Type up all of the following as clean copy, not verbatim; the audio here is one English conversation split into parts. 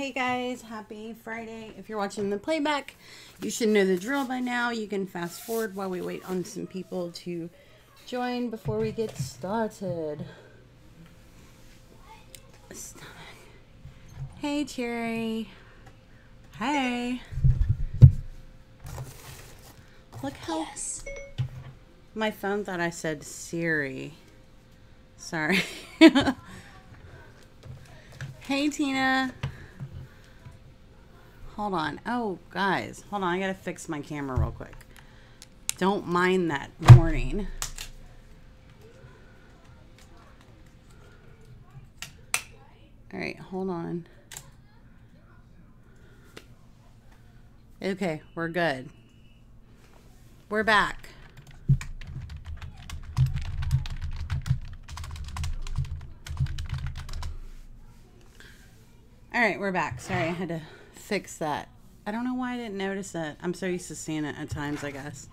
Hey guys, happy Friday. If you're watching the playback, you should know the drill by now. You can fast forward while we wait on some people to join before we get started. Hey Cherry. Hey. Look how... Yes. My phone thought I said Siri. Sorry. Hey Tina. Hold on. Oh, guys. Hold on. I got to fix my camera real quick. Don't mind that warning. All right. Hold on. Okay. We're good. We're back. All right. We're back. Sorry. I had to fix that. I don't know why I didn't notice it. I'm so used to seeing it at times, I guess.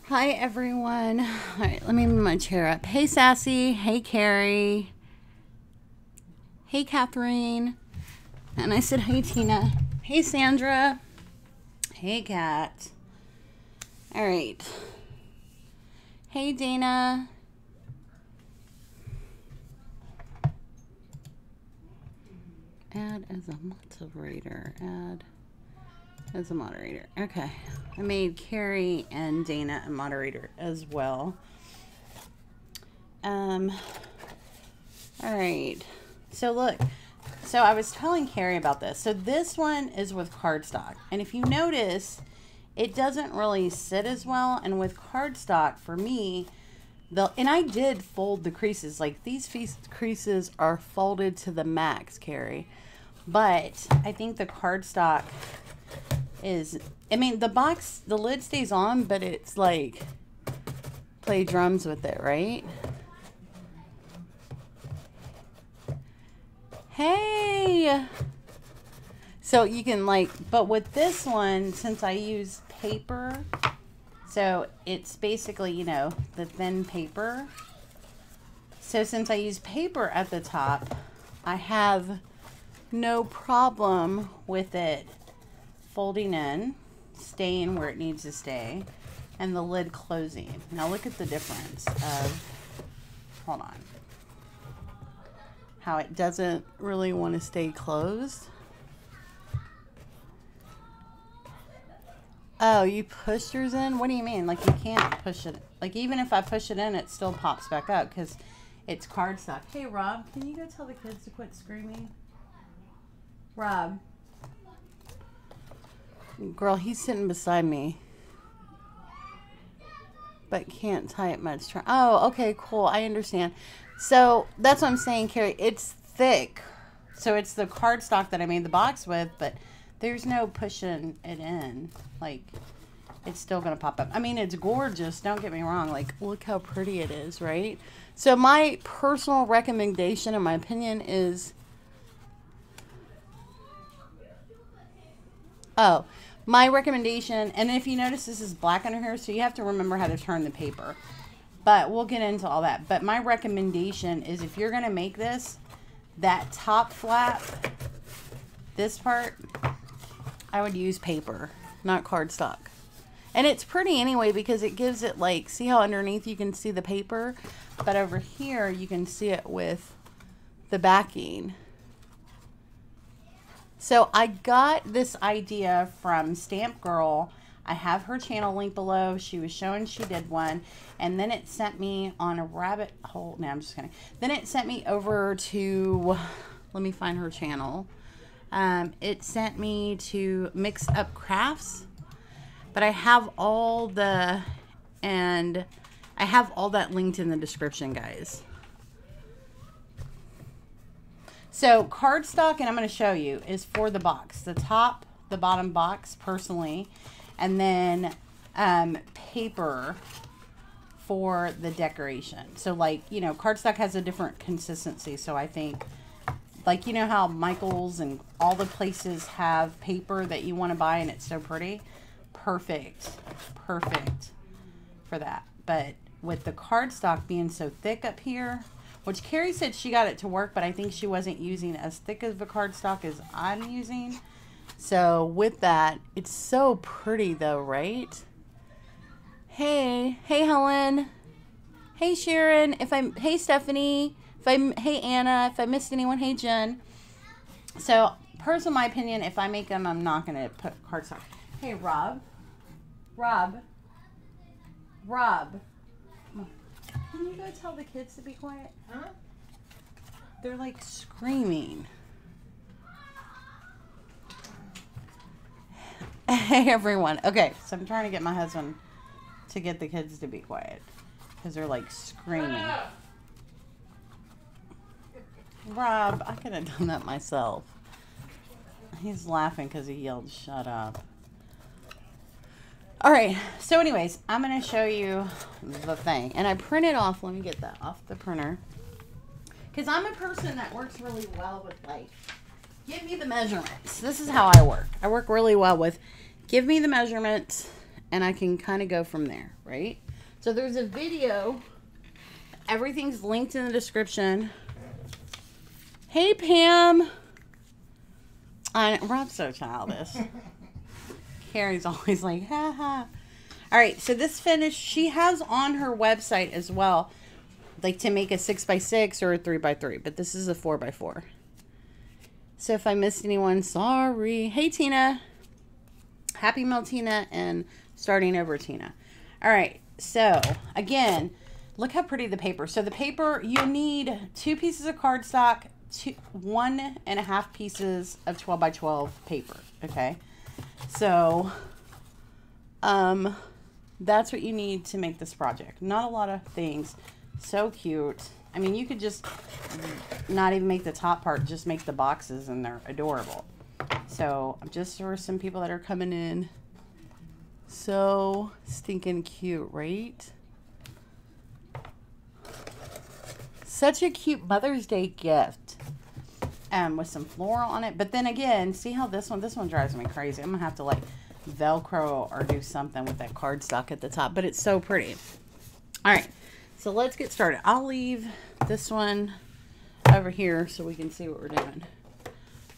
Hi, everyone. All right, let me move my chair up. Hey, Sassy. Hey, Carrie. Hey, Catherine. And I said, hey, Tina. Hey, Sandra. Hey, Kat. All right. Hey, Dana. Add as a moderator. Add as a moderator. Okay. I made Carrie and Dana a moderator as well. All right. So look. So I was telling Carrie about this. So this one is with cardstock. And if you notice, it doesn't really sit as well. And with cardstock, for me, and I did fold the creases. Like these creases are folded to the max, Carrie. But I think the cardstock is, I mean, the lid stays on, but it's like, play drums with it, right? Hey! So you can like, but with this one, since I use paper, so it's basically, you know, the thin paper. So since I use paper at the top, I have no problem with it folding in, staying where it needs to stay, and the lid closing. Now look at the difference of, hold on, how it doesn't really want to stay closed. Oh, you pushed yours in? What do you mean? Like you can't push it, like even if I push it in, it still pops back up because it's cardstock. Hey Rob, can you go tell the kids to quit screaming? Rob. Girl, he's sitting beside me. But can't tie it much. Oh, okay, cool. I understand. So that's what I'm saying, Carrie. It's thick. So it's the cardstock that I made the box with, but there's no pushing it in. Like, it's still going to pop up. I mean, it's gorgeous. Don't get me wrong. Like, look how pretty it is, right? So my personal recommendation, in my opinion, is... Oh, my recommendation, and if you notice this is black under here, so you have to remember how to turn the paper. But we'll get into all that. But my recommendation is if you're going to make this, that top flap, this part, I would use paper, not cardstock. And it's pretty anyway because it gives it like, see how underneath you can see the paper? But over here you can see it with the backing. So I got this idea from Stamp Girl. I have her channel link below. She was showing she did one. And then it sent me on a rabbit hole. No, I'm just kidding. Then it sent me over to, let me find her channel. It sent me to Mix Up Crafts. But I have all the, and I have all that linked in the description, guys. So cardstock, and I'm going to show you, is for the box. The top, the bottom box, personally. And then paper for the decoration. So like, you know, cardstock has a different consistency. So I think, like, you know how Michael's and all the places have paper that you want to buy and it's so pretty? Perfect. Perfect for that. But with the cardstock being so thick up here, which Carrie said she got it to work, but I think she wasn't using as thick of a cardstock as I'm using. So with that, it's so pretty though, right? Hey Helen. Hey Sharon. Hey Stephanie. Hey Anna. If I missed anyone, hey Jen. So, personally, my opinion, if I make them, I'm not gonna put cardstock. Hey Rob. Can you go tell the kids to be quiet? Huh? They're like screaming. Hey everyone. Okay, so I'm trying to get my husband to get the kids to be quiet because they're like screaming. Rob, I could have done that myself. He's laughing because he yelled, "Shut up." All right, so anyways, I'm going to show you the thing. And I printed off, let me get that off the printer. Because I'm a person that works really well with, like, give me the measurements. This is how I work. I work really well with, give me the measurements, and I can kind of go from there, right? So there's a video. Everything's linked in the description. Hey, Pam. Rob's so childish. Carrie's always like, ha ha. All right, so this finish, she has on her website as well, like to make a 6x6 or a 3x3, but this is a 4x4. So if I missed anyone, sorry. Hey, Tina. Happy Meal Tina and starting over Tina. All right, so again, look how pretty the paper. So the paper, you need 2 pieces of cardstock, 1.5 pieces of 12x12 paper, okay? So, that's what you need to make this project. Not a lot of things. So cute. I mean, you could just not even make the top part, just make the boxes and they're adorable. So, just for some people that are coming in, so stinking cute, right? Such a cute Mother's Day gift. With some floral on it. But then again, see how this one drives me crazy. I'm going to have to like Velcro or do something with that cardstock at the top. But it's so pretty. All right. So let's get started. I'll leave this one over here so we can see what we're doing.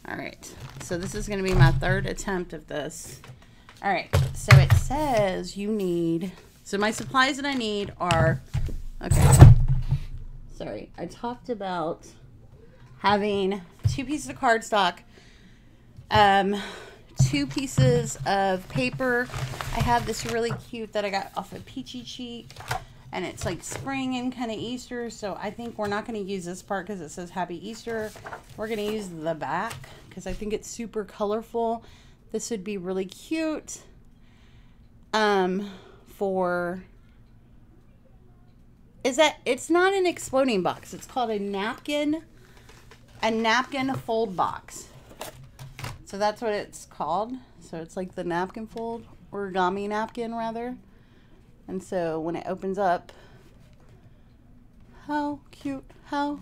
All right. So this is going to be my 3rd attempt of this. All right. So it says you need... So my supplies that I need are... Okay. Sorry. I talked about having 2 pieces of cardstock, 2 pieces of paper. I have this really cute that I got off of Peachy Cheek, and it's like spring and kind of Easter, so I think we're not going to use this part because it says Happy Easter. We're going to use the back because I think it's super colorful. This would be really cute for... It's not an exploding box. It's called a napkin fold box. So that's what it's called. So it's like the napkin fold, origami napkin rather. And so when it opens up, how cute, ha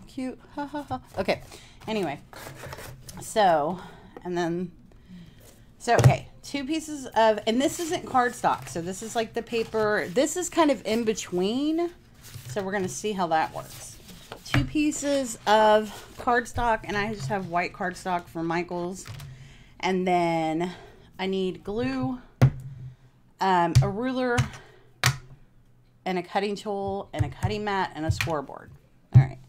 ha ha. Okay, anyway, so, and then, so okay, 2 pieces of, and this isn't cardstock, so this is like the paper, this is kind of in between, so we're going to see how that works. 2 pieces of cardstock, and I just have white cardstock from Michael's. And then I need glue, a ruler, and a cutting tool, and a cutting mat, and a scoreboard. All right.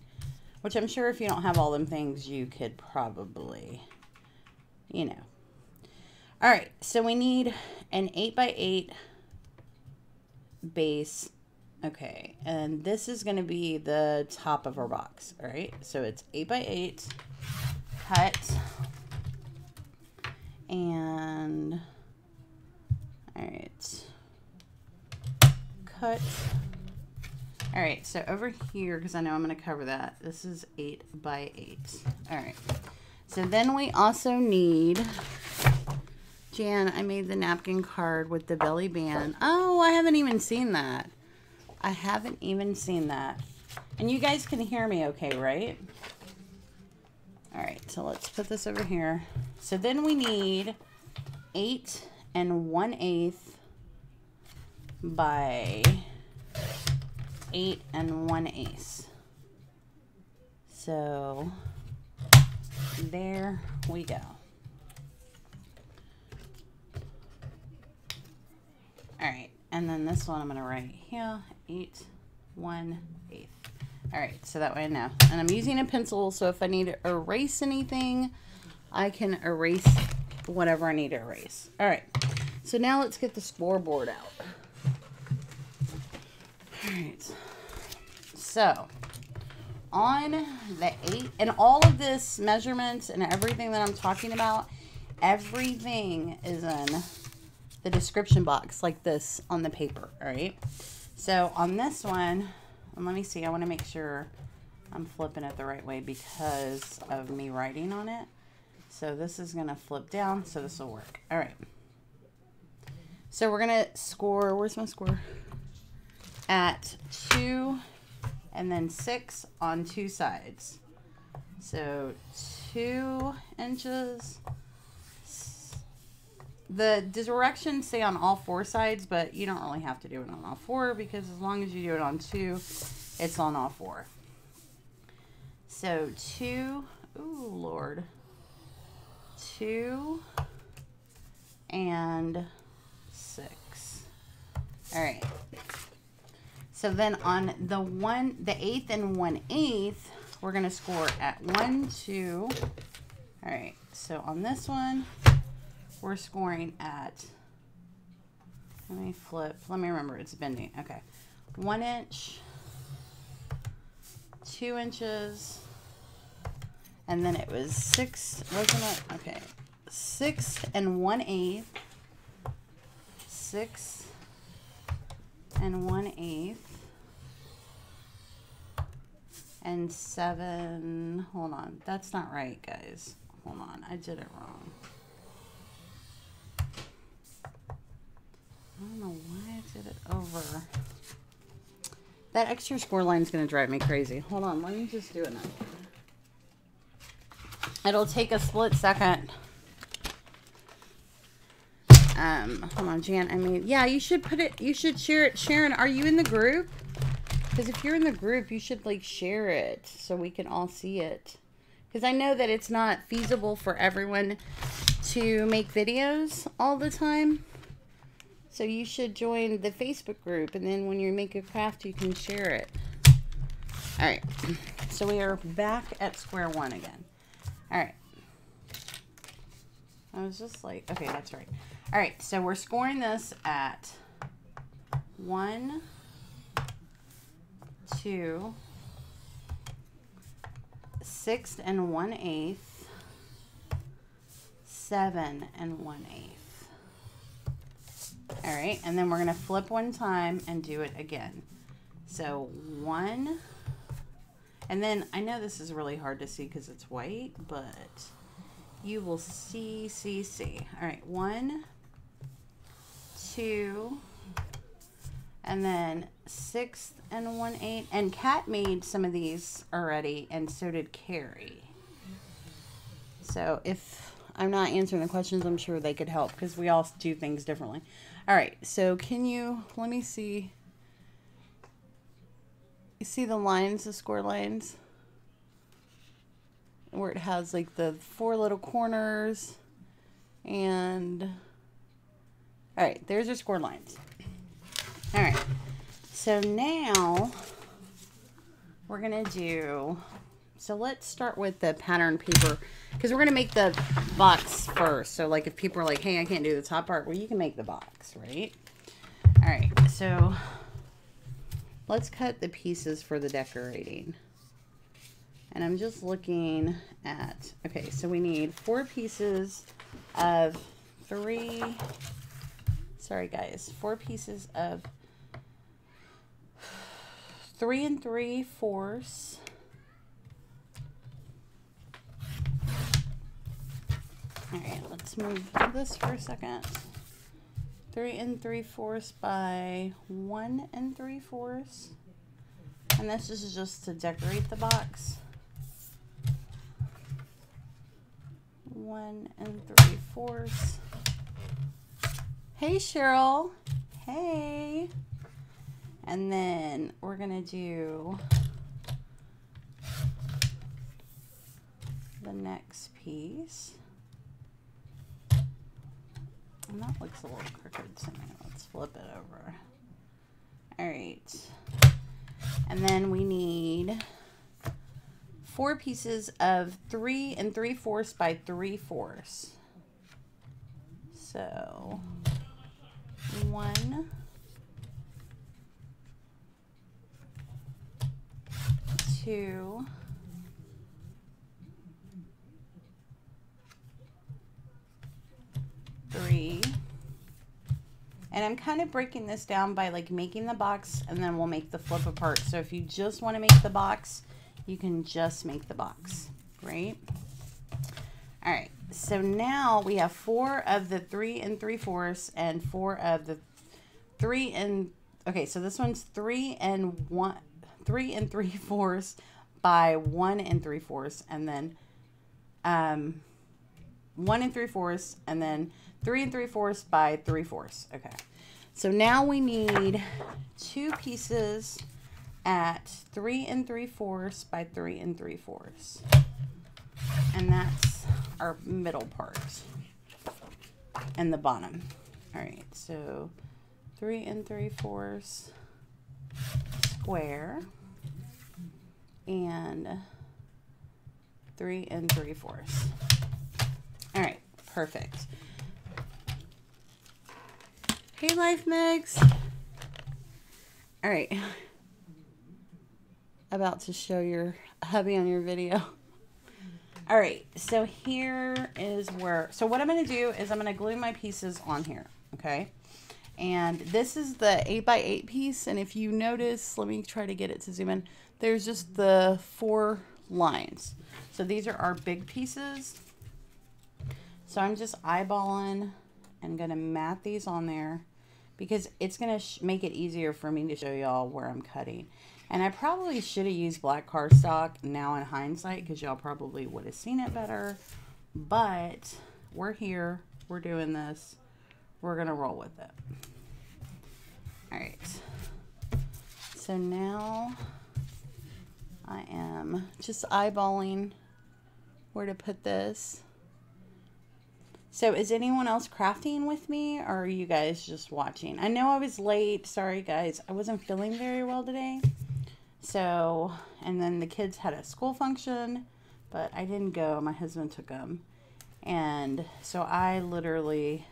Which I'm sure if you don't have all them things, you could probably, you know. All right. So we need an 8x8 base. Okay, and this is going to be the top of our box, all right? So it's 8x8, cut, and, all right, cut. All right, so over here, because I know I'm going to cover that, this is 8x8. All right, so then we also need, Jan, I made the napkin card with the belly band. Oh, I haven't even seen that. I haven't even seen that. And you guys can hear me okay, right? All right, so let's put this over here. So then we need 8 1/8 by 8 1/8. So there we go. All right, and then this one I'm gonna write here, 8 1/8. All right, so that way I know. And I'm using a pencil, so if I need to erase anything, I can erase whatever I need to erase. All right, so now let's get the scoreboard out. All right, so on the 8, and all of this measurements and everything that I'm talking about, everything is in the description box like this on the paper. All right, so on this one, and let me see, I want to make sure I'm flipping it the right way because of me writing on it. So this is going to flip down, so this will work. All right, so we're going to score, where's my score? At 2 and then 6 on 2 sides. So 2 inches. The directions say on all 4 sides, but you don't really have to do it on all 4 because as long as you do it on 2, it's on all 4. So 2, ooh, Lord. 2 and 6. All right. So then on the 1/8 and 1/8, we're going to score at 1, 2. All right. So on this one, we're scoring at, let me flip, let me remember it's bending. Okay. 1 inch, 2 inches, and then it was 6, wasn't it? Okay. 6 and 1/8. 6 and 1/8. And 7, hold on, that's not right, guys. Hold on, I did it wrong. I don't know why I did it over. That extra score line is going to drive me crazy. Hold on, let me just do it now. It'll take a split second. Hold on, Jan, I mean, yeah, you should put it, you should share it. Sharon, are you in the group? Because if you're in the group, you should like share it so we can all see it. Because I know that it's not feasible for everyone to make videos all the time. So you should join the Facebook group, and then when you make a craft, you can share it. All right, so we are back at square one again. All right. I was just like, okay, that's right. All right, so we're scoring this at 1, 2, 6 and 1/8, 7 and 1/8. All right, and then we're going to flip one time and do it again. So 1, and then I know this is really hard to see because it's white, but you will see. All right, 1, 2, and then 6 and 1/8. And Kat made some of these already, and so did Carrie. So if I'm not answering the questions, I'm sure they could help because we all do things differently. All right, so can you, let me see. You see the lines, the score lines? Where it has like the 4 little corners and, all right, there's your score lines. All right, so now we're gonna do, so let's start with the pattern paper because we're gonna make the box first. So like if people are like, hey, I can't do the top part, well, you can make the box, right? All right, so let's cut the pieces for the decorating. And I'm just looking at, okay, so we need 4 pieces of 3, sorry guys, 4 pieces of 3 3/4. All right, let's move this for a second. 3 3/4 by 1 3/4. And this is just to decorate the box. 1 3/4. Hey, Cheryl. Hey. And then we're going to do the next piece. And that looks a little crooked to me. Let's flip it over. All right. And then we need 4 pieces of 3 3/4 by 3/4. So 1, 2, 3. And I'm kind of breaking this down by like making the box, and then we'll make the flip apart. So if you just want to make the box, you can just make the box, right? All right, so now we have 4 of the 3 3/4 and 4 of the 3 and, okay, so this one's 3 3/4 by 1 3/4, and then 1 3/4, and then 3 3/4 by 3/4. Okay, so now we need 2 pieces at 3 3/4 by 3 3/4, and that's our middle part and the bottom. All right, so 3 3/4 square and 3 3/4. All right, perfect. Hey, Life Mix. All right. About to show your hubby on your video. All right, so here is where, so what I'm going to do is I'm going to glue my pieces on here, okay? And this is the 8 by 8 piece, and if you notice, let me try to get it to zoom in, there's just the 4 lines. So these are our big pieces. So I'm just eyeballing and going to mat these on there because it's going to make it easier for me to show y'all where I'm cutting. And I probably should have used black cardstock now in hindsight because y'all probably would have seen it better. But we're here. We're doing this. We're going to roll with it. All right. So now I am just eyeballing where to put this. So is anyone else crafting with me, or are you guys just watching? I know I was late. Sorry, guys. I wasn't feeling very well today. So, and then the kids had a school function, but I didn't go. My husband took them. And so I literally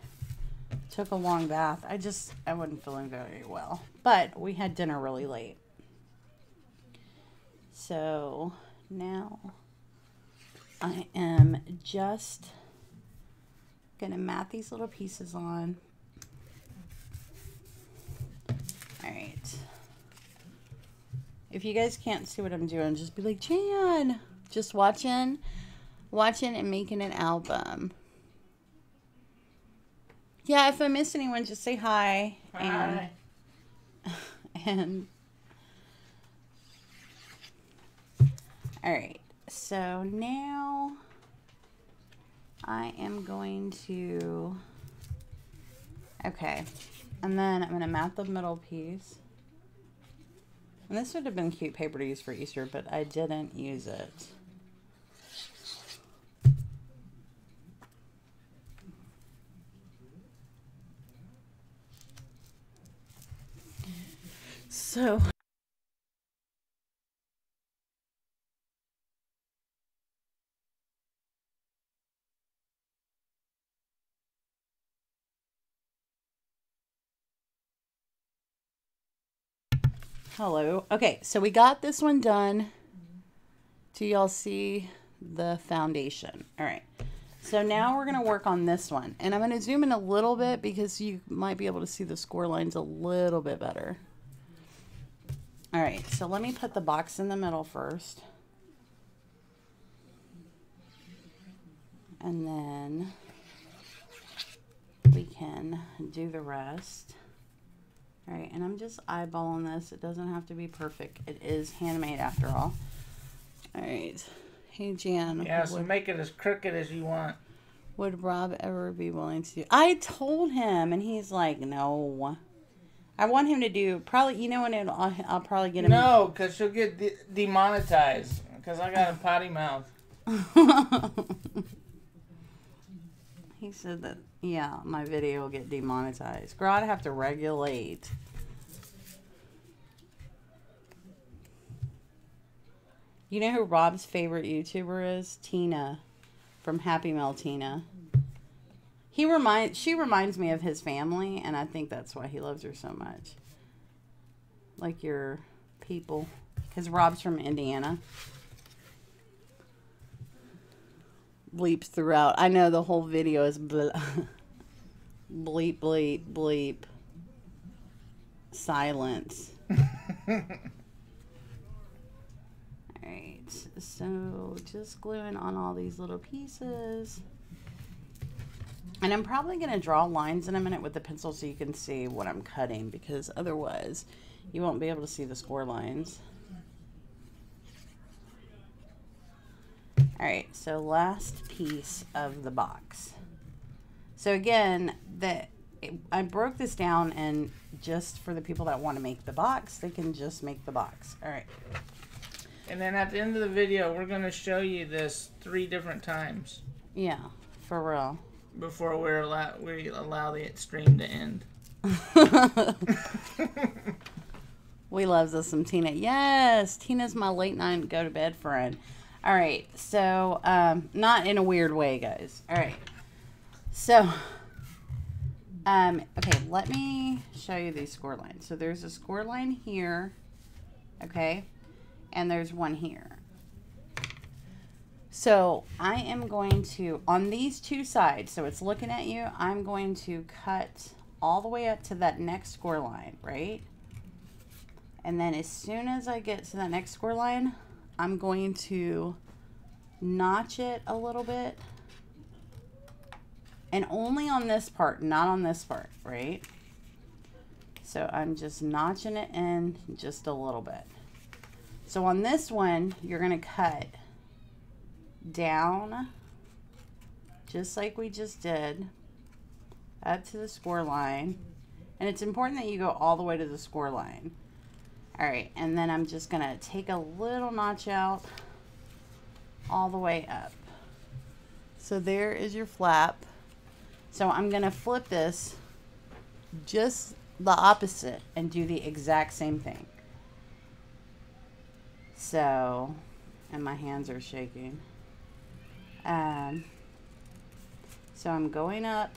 took a long bath. I wasn't feeling very well. But we had dinner really late. So now I am just gonna mat these little pieces on. All right. If you guys can't see what I'm doing, just be like, Jan, just watching and making an album. Yeah, if I miss anyone, just say hi. Hi. And all right, so now I am going to, okay, and then I'm going to mat the middle piece. And this would have been cute paper to use for Easter, but I didn't use it. So hello. Okay, so we got this one done. Do y'all see the foundation? All right. So now we're going to work on this one. And I'm going to zoom in a little bit because you might be able to see the score lines a little bit better. All right, so let me put the box in the middle first. And then we can do the rest. All right, and I'm just eyeballing this. It doesn't have to be perfect. It is handmade after all. All right. Hey, Jan. Yeah, so make it as crooked as you want. Would Rob ever be willing to do? I told him, and he's like, no. I want him to do, probably, you know what, I'll probably get him. No, because she'll get demonetized, because I got a potty mouth. He said that, yeah, my video will get demonetized. Girl, I'd have to regulate. You know who Rob's favorite YouTuber is? Tina from Happy Meal Tina. She reminds me of his family, and I think that's why he loves her so much. Like your people. Because Rob's from Indiana. Bleeps throughout. I know the whole video is bleep, bleep, bleep. Silence. Alright, so just gluing on all these little pieces. And I'm probably going to draw lines in a minute with the pencil so you can see what I'm cutting, because otherwise you won't be able to see the score lines. Alright, so last piece of the box. So again, I broke this down, and just for the people that want to make the box, they can just make the box. Alright. And then at the end of the video, we're going to show you this 3 different times. Yeah, for real. Before we allow the stream to end. We love us some Tina. Yes, Tina's my late night go to bed friend. All right, so not in a weird way, guys. All right, so okay, let me show you these score lines. So there's a score line here, okay, and there's one here. So I am going to, on these 2 sides, so it's looking at you, I'm going to cut all the way up to that next score line, right? And then as soon as I get to that next score line, I'm going to notch it a little bit. And only on this part, not on this part, right? So I'm just notching it in just a little bit. So on this one, you're going to cut down just like we just did up to the score line, and it's important that you go all the way to the score line. All right, and then I'm just gonna take a little notch out all the way up. So there is your flap. So I'm gonna flip this just the opposite and do the exact same thing. So, and my hands are shaking. So I'm going up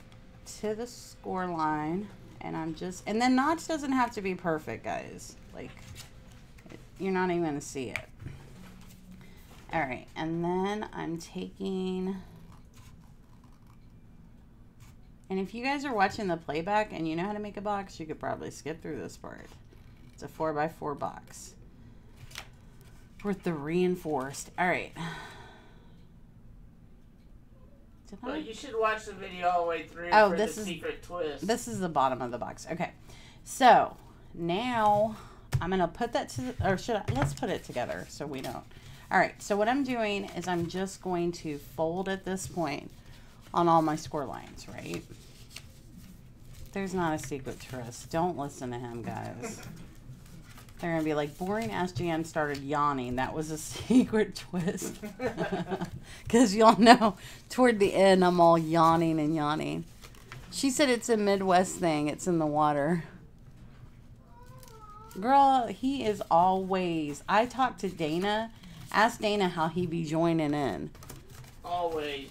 to the score line, and I'm just, and then notch doesn't have to be perfect, guys. Like, you're not even gonna see it. All right, and then I'm taking, and if you guys are watching the playback and you know how to make a box, you could probably skip through this part. It's a 4x4 box with the reinforced. All right. Well, you should watch the video all the way through for the secret twist. This is the bottom of the box. Okay. So, now I'm going to put that to, or should I, let's put it together so we don't. All right. So, what I'm doing is I'm just going to fold at this point on all my score lines, right? There's not a secret twist. Don't listen to him, guys. They're going to be like, boring ass Jan started yawning. That was a secret twist. Because y'all know, toward the end, I'm all yawning and yawning. She said it's a Midwest thing. It's in the water. Girl, he is always. I talked to Dana. Ask Dana how he be joining in. Always.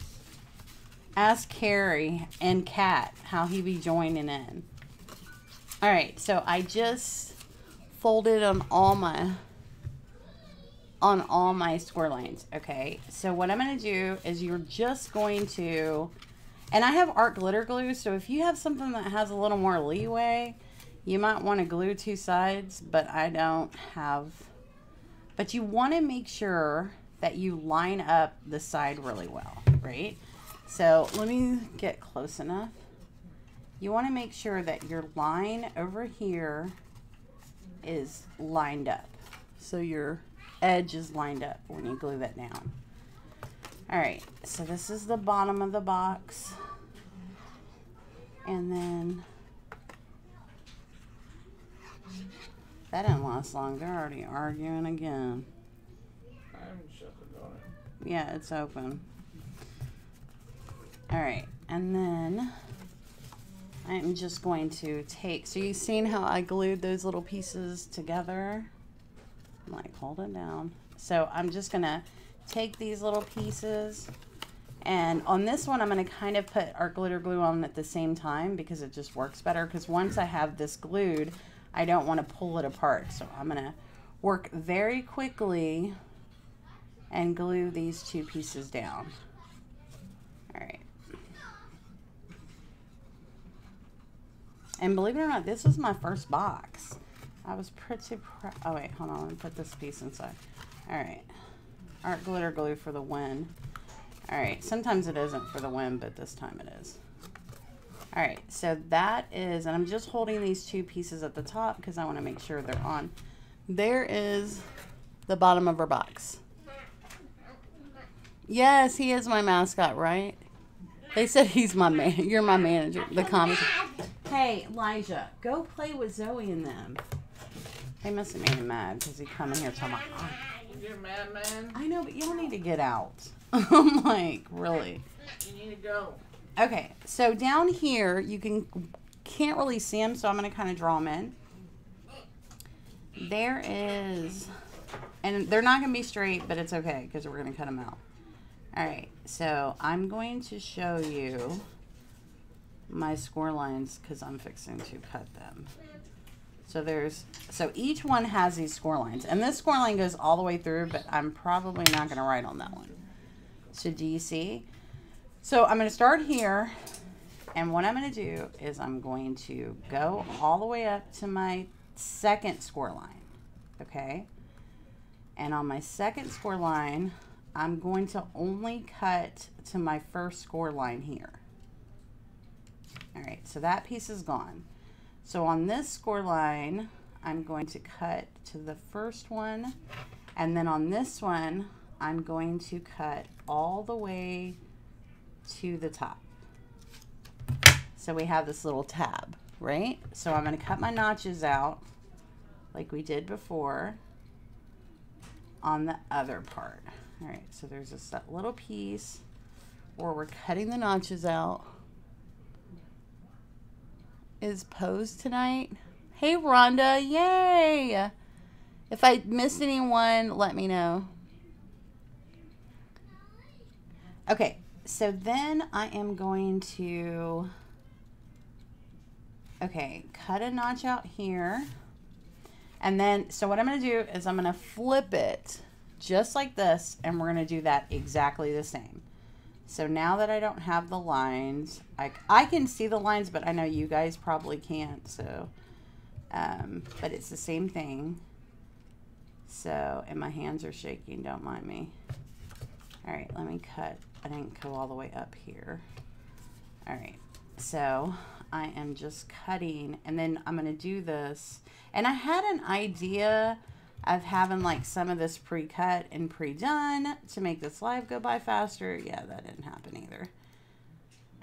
Ask Carrie and Kat how he be joining in. All right, so I just folded on all my score lines. Okay, so what I'm going to do is you're just going to, and I have art glitter glue, so if you have something that has a little more leeway, you might want to glue 2 sides, but I don't have, but you want to make sure that you line up the side really well, right? So let me get close enough. You want to make sure that your line over here is lined up. So your edge is lined up when you glue that down. All right, so this is the bottom of the box. And then that didn't last long. They're already arguing again. I haven't shut the door. Yeah, it's open. All right, and then I'm just going to take, so you've seen how I glued those little pieces together? I'm like, hold it down. So I'm just gonna take these little pieces, and on this one I'm gonna kind of put our glitter glue on at the same time because it just works better, because once I have this glued, I don't want to pull it apart. So I'm gonna work very quickly and glue these two pieces down. All right. And believe it or not, this was my first box. I was pretty proud. Oh wait, hold on, let me put this piece inside. All right, art glitter glue for the win. All right, sometimes it isn't for the win, but this time it is. All right, so that is, and I'm just holding these two pieces at the top because I want to make sure they're on. There is the bottom of our box. Yes, he is my mascot, right? They said he's my man. You're my manager. The comments. Hey, Elijah, go play with Zoe and them. They must have made him mad because he come in here talking about. Oh. You're mad, man. I know, but you don't need to get out. I'm like, really? You need to go. Okay, so down here you can't really see them, so I'm gonna kind of draw them in. There is, and they're not gonna be straight, but it's okay because we're gonna cut them out. All right, so I'm going to show you my score lines because I'm fixing to cut them. So each one has these score lines, and this score line goes all the way through, but I'm probably not going to write on that one. So do you see? So I'm going to start here, and what I'm going to do is I'm going to go all the way up to my second score line, okay? And on my second score line, I'm going to only cut to my first score line here. All right, so that piece is gone. So on this score line, I'm going to cut to the first one, and then on this one, I'm going to cut all the way to the top. So we have this little tab, right? So I'm going to cut my notches out like we did before on the other part. All right, so there's just that little piece where we're cutting the notches out. Is Pose tonight? Hey, Rhonda, yay! If I missed anyone, let me know. Okay, so then I am going to, cut a notch out here. And then, so what I'm going to do is I'm going to flip it just like this, and we're going to do that exactly the same. So now that I don't have the lines, I can see the lines, but I know you guys probably can't, so, but it's the same thing. So, and my hands are shaking, don't mind me. All right, let me cut. I didn't go all the way up here. All right, so I am just cutting, and then I'm gonna do this. And I had an idea of having like some of this pre-cut and pre-done to make this live go by faster. Yeah, that didn't happen either.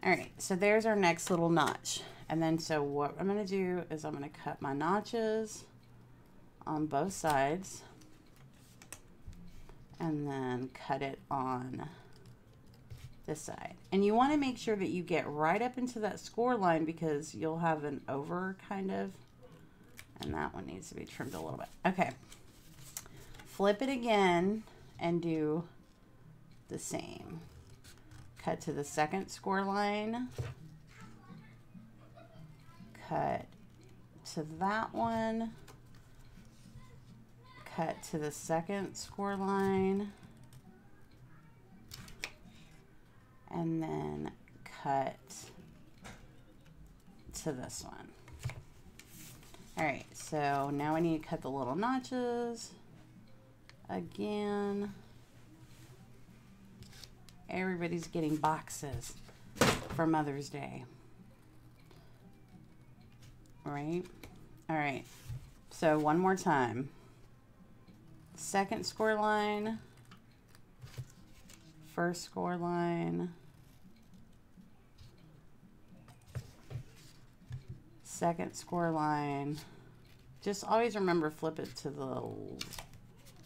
All right, so there's our next little notch. And then so what I'm gonna do is I'm gonna cut my notches on both sides and then cut it on this side. And you wanna make sure that you get right up into that score line because you'll have an over kind of, and that one needs to be trimmed a little bit. Okay. Flip it again and do the same. Cut to the second score line. Cut to that one. Cut to the second score line. And then cut to this one. All right, so now I need to cut the little notches. Again, everybody's getting boxes for Mother's Day, right? All right, so one more time. Second score line, first score line, second score line. Just always remember, flip it to the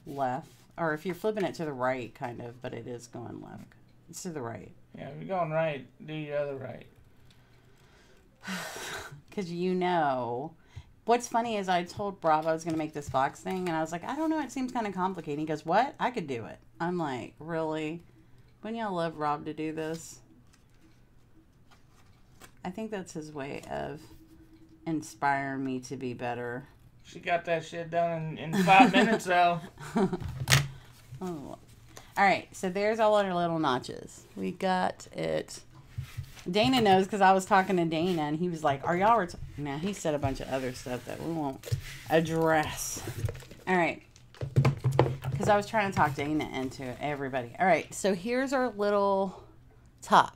left. or if you're flipping it to the right, kind of, but it is going left. It's to the right. Yeah, if you're going right, do your other right. Because you know, what's funny is I told Rob I was going to make this box thing, and I was like, I don't know, it seems kind of complicated. He goes, what? I could do it. I'm like, really? Wouldn't y'all love Rob to do this? I think that's his way of inspiring me to be better. She got that shit done in 5 minutes, though. Oh. All right, so there's all our little notches. We got it. Dana knows because I was talking to Dana, and he was like, are y'all... Now, he said a bunch of other stuff that we won't address. All right. Because I was trying to talk Dana into everybody. All right, so here's our little top.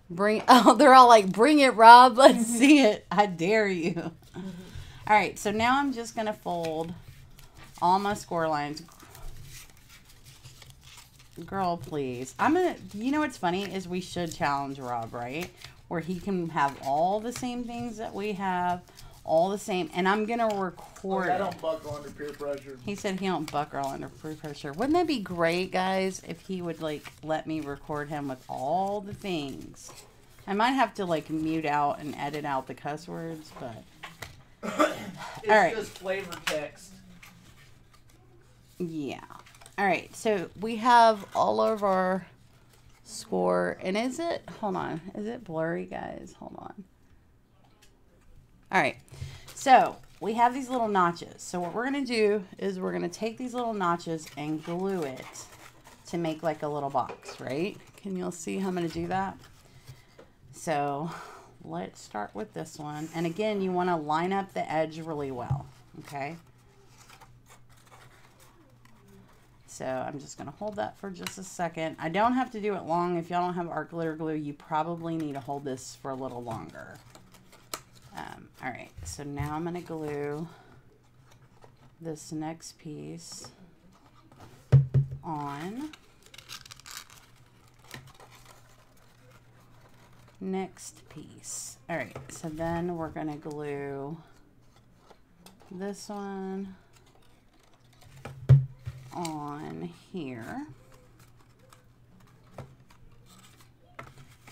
They're all like, bring it, Rob. Let's see it. I dare you. All right, so now I'm just going to fold all my score lines. Girl, please. You know what's funny is we should challenge Rob, right? Where he can have all the same things that we have, all the same. And I'm going to record I don't buckle under peer pressure. He said he don't buckle under peer pressure. Wouldn't that be great, guys, if he would, like, let me record him with all the things? I might have to, like, mute out and edit out the cuss words, but... It's all right. just flavor text. Yeah. All right, so we have all of our score, and is it, hold on, is it blurry, guys? Hold on. All right, so we have these little notches. So what we're going to do is we're going to take these little notches and glue it to make like a little box, right? Can you all see how I'm going to do that? So let's start with this one. And again, you want to line up the edge really well, okay? So I'm just going to hold that for just a second. I don't have to do it long. If y'all don't have art glitter glue, you probably need to hold this for a little longer. All right, so now I'm going to glue this next piece on. Next piece. All right, so then we're going to glue this one on here,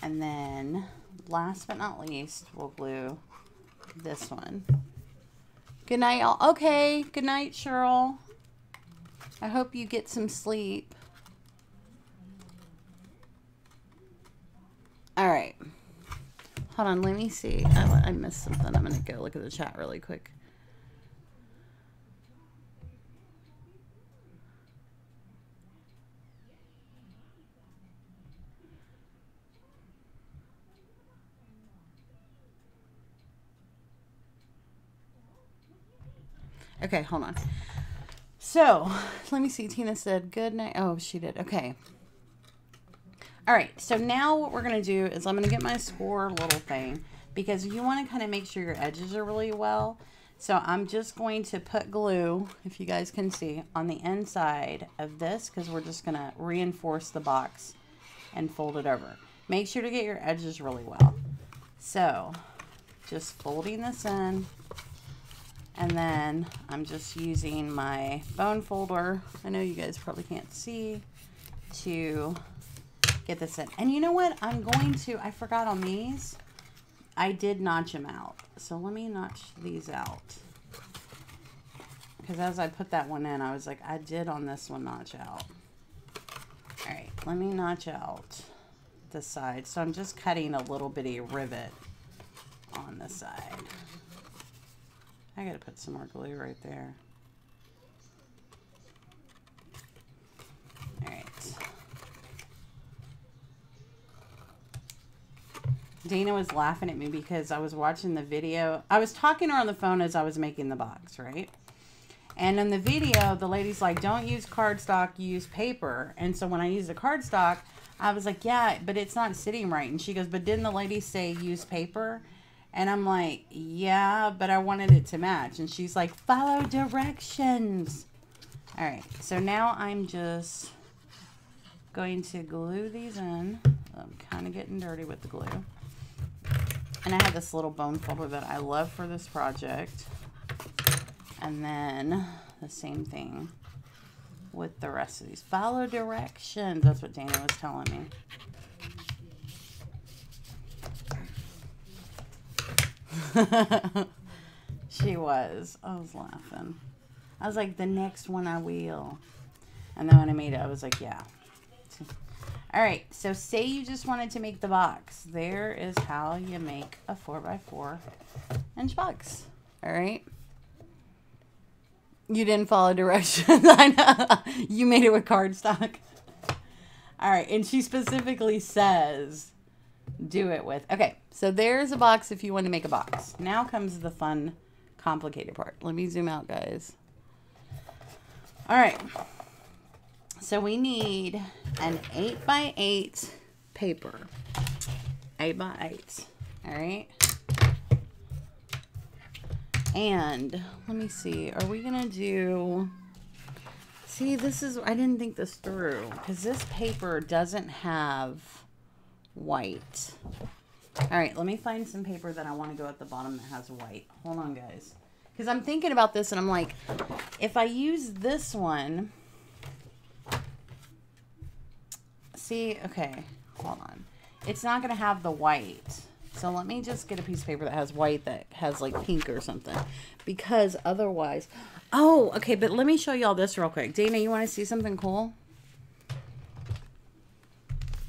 and then last but not least we'll glue this one. Good night, all. Okay, good night, Cheryl. I hope you get some sleep. All right, hold on, let me see. I missed something. I'm gonna go look at the chat really quick. Okay, hold on. So, let me see. Tina said good night. Oh, she did. Okay. All right. So now what we're going to do is I'm going to get my score little thing because you want to kind of make sure your edges are really well. So I'm just going to put glue, if you guys can see, on the inside of this because we're just going to reinforce the box and fold it over. Make sure to get your edges really well. So, just folding this in. And then I'm just using my bone folder. I know you guys probably can't see to get this in. And you know what? I'm going to, I forgot on these. I did notch them out. So let me notch these out. Because as I put that one in, I was like, I did on this one notch out. All right, let me notch out the side. So I'm just cutting a little bitty rivet on the side. I gotta put some more glue right there. All right. Dana was laughing at me because I was watching the video. I was talking to her on the phone as I was making the box, right? And in the video, the lady's like, don't use cardstock, use paper. And so when I used the cardstock, I was like, yeah, but it's not sitting right. And she goes, but didn't the lady say use paper? And I'm like, yeah, but I wanted it to match. And she's like, follow directions. All right, so now I'm just going to glue these in. I'm kind of getting dirty with the glue. And I have this little bone folder that I love for this project. And then the same thing with the rest of these. Follow directions. That's what Dana was telling me. She was. I was laughing. I was like, the next one I will. And then when I made it, I was like, yeah. All right. So say you just wanted to make the box. There is how you make a 4x4 inch box. All right. You didn't follow directions. I know. You made it with cardstock. All right. And she specifically says, do it with. Okay. So there's a box if you want to make a box. Now comes the fun, complicated part. Let me zoom out, guys. All right. So we need an 8x8 paper. 8x8. All right. And let me see. Are we going to do... See, this is... I didn't think this through. Because this paper doesn't have white. All right. Let me find some paper that I want to go at the bottom that has white. Hold on, guys. Because I'm thinking about this and I'm like, if I use this one... See, okay, hold on. It's not going to have the white. So let me just get a piece of paper that has white that has like pink or something. Because otherwise... Oh, okay, but let me show y'all this real quick. Dana, you want to see something cool?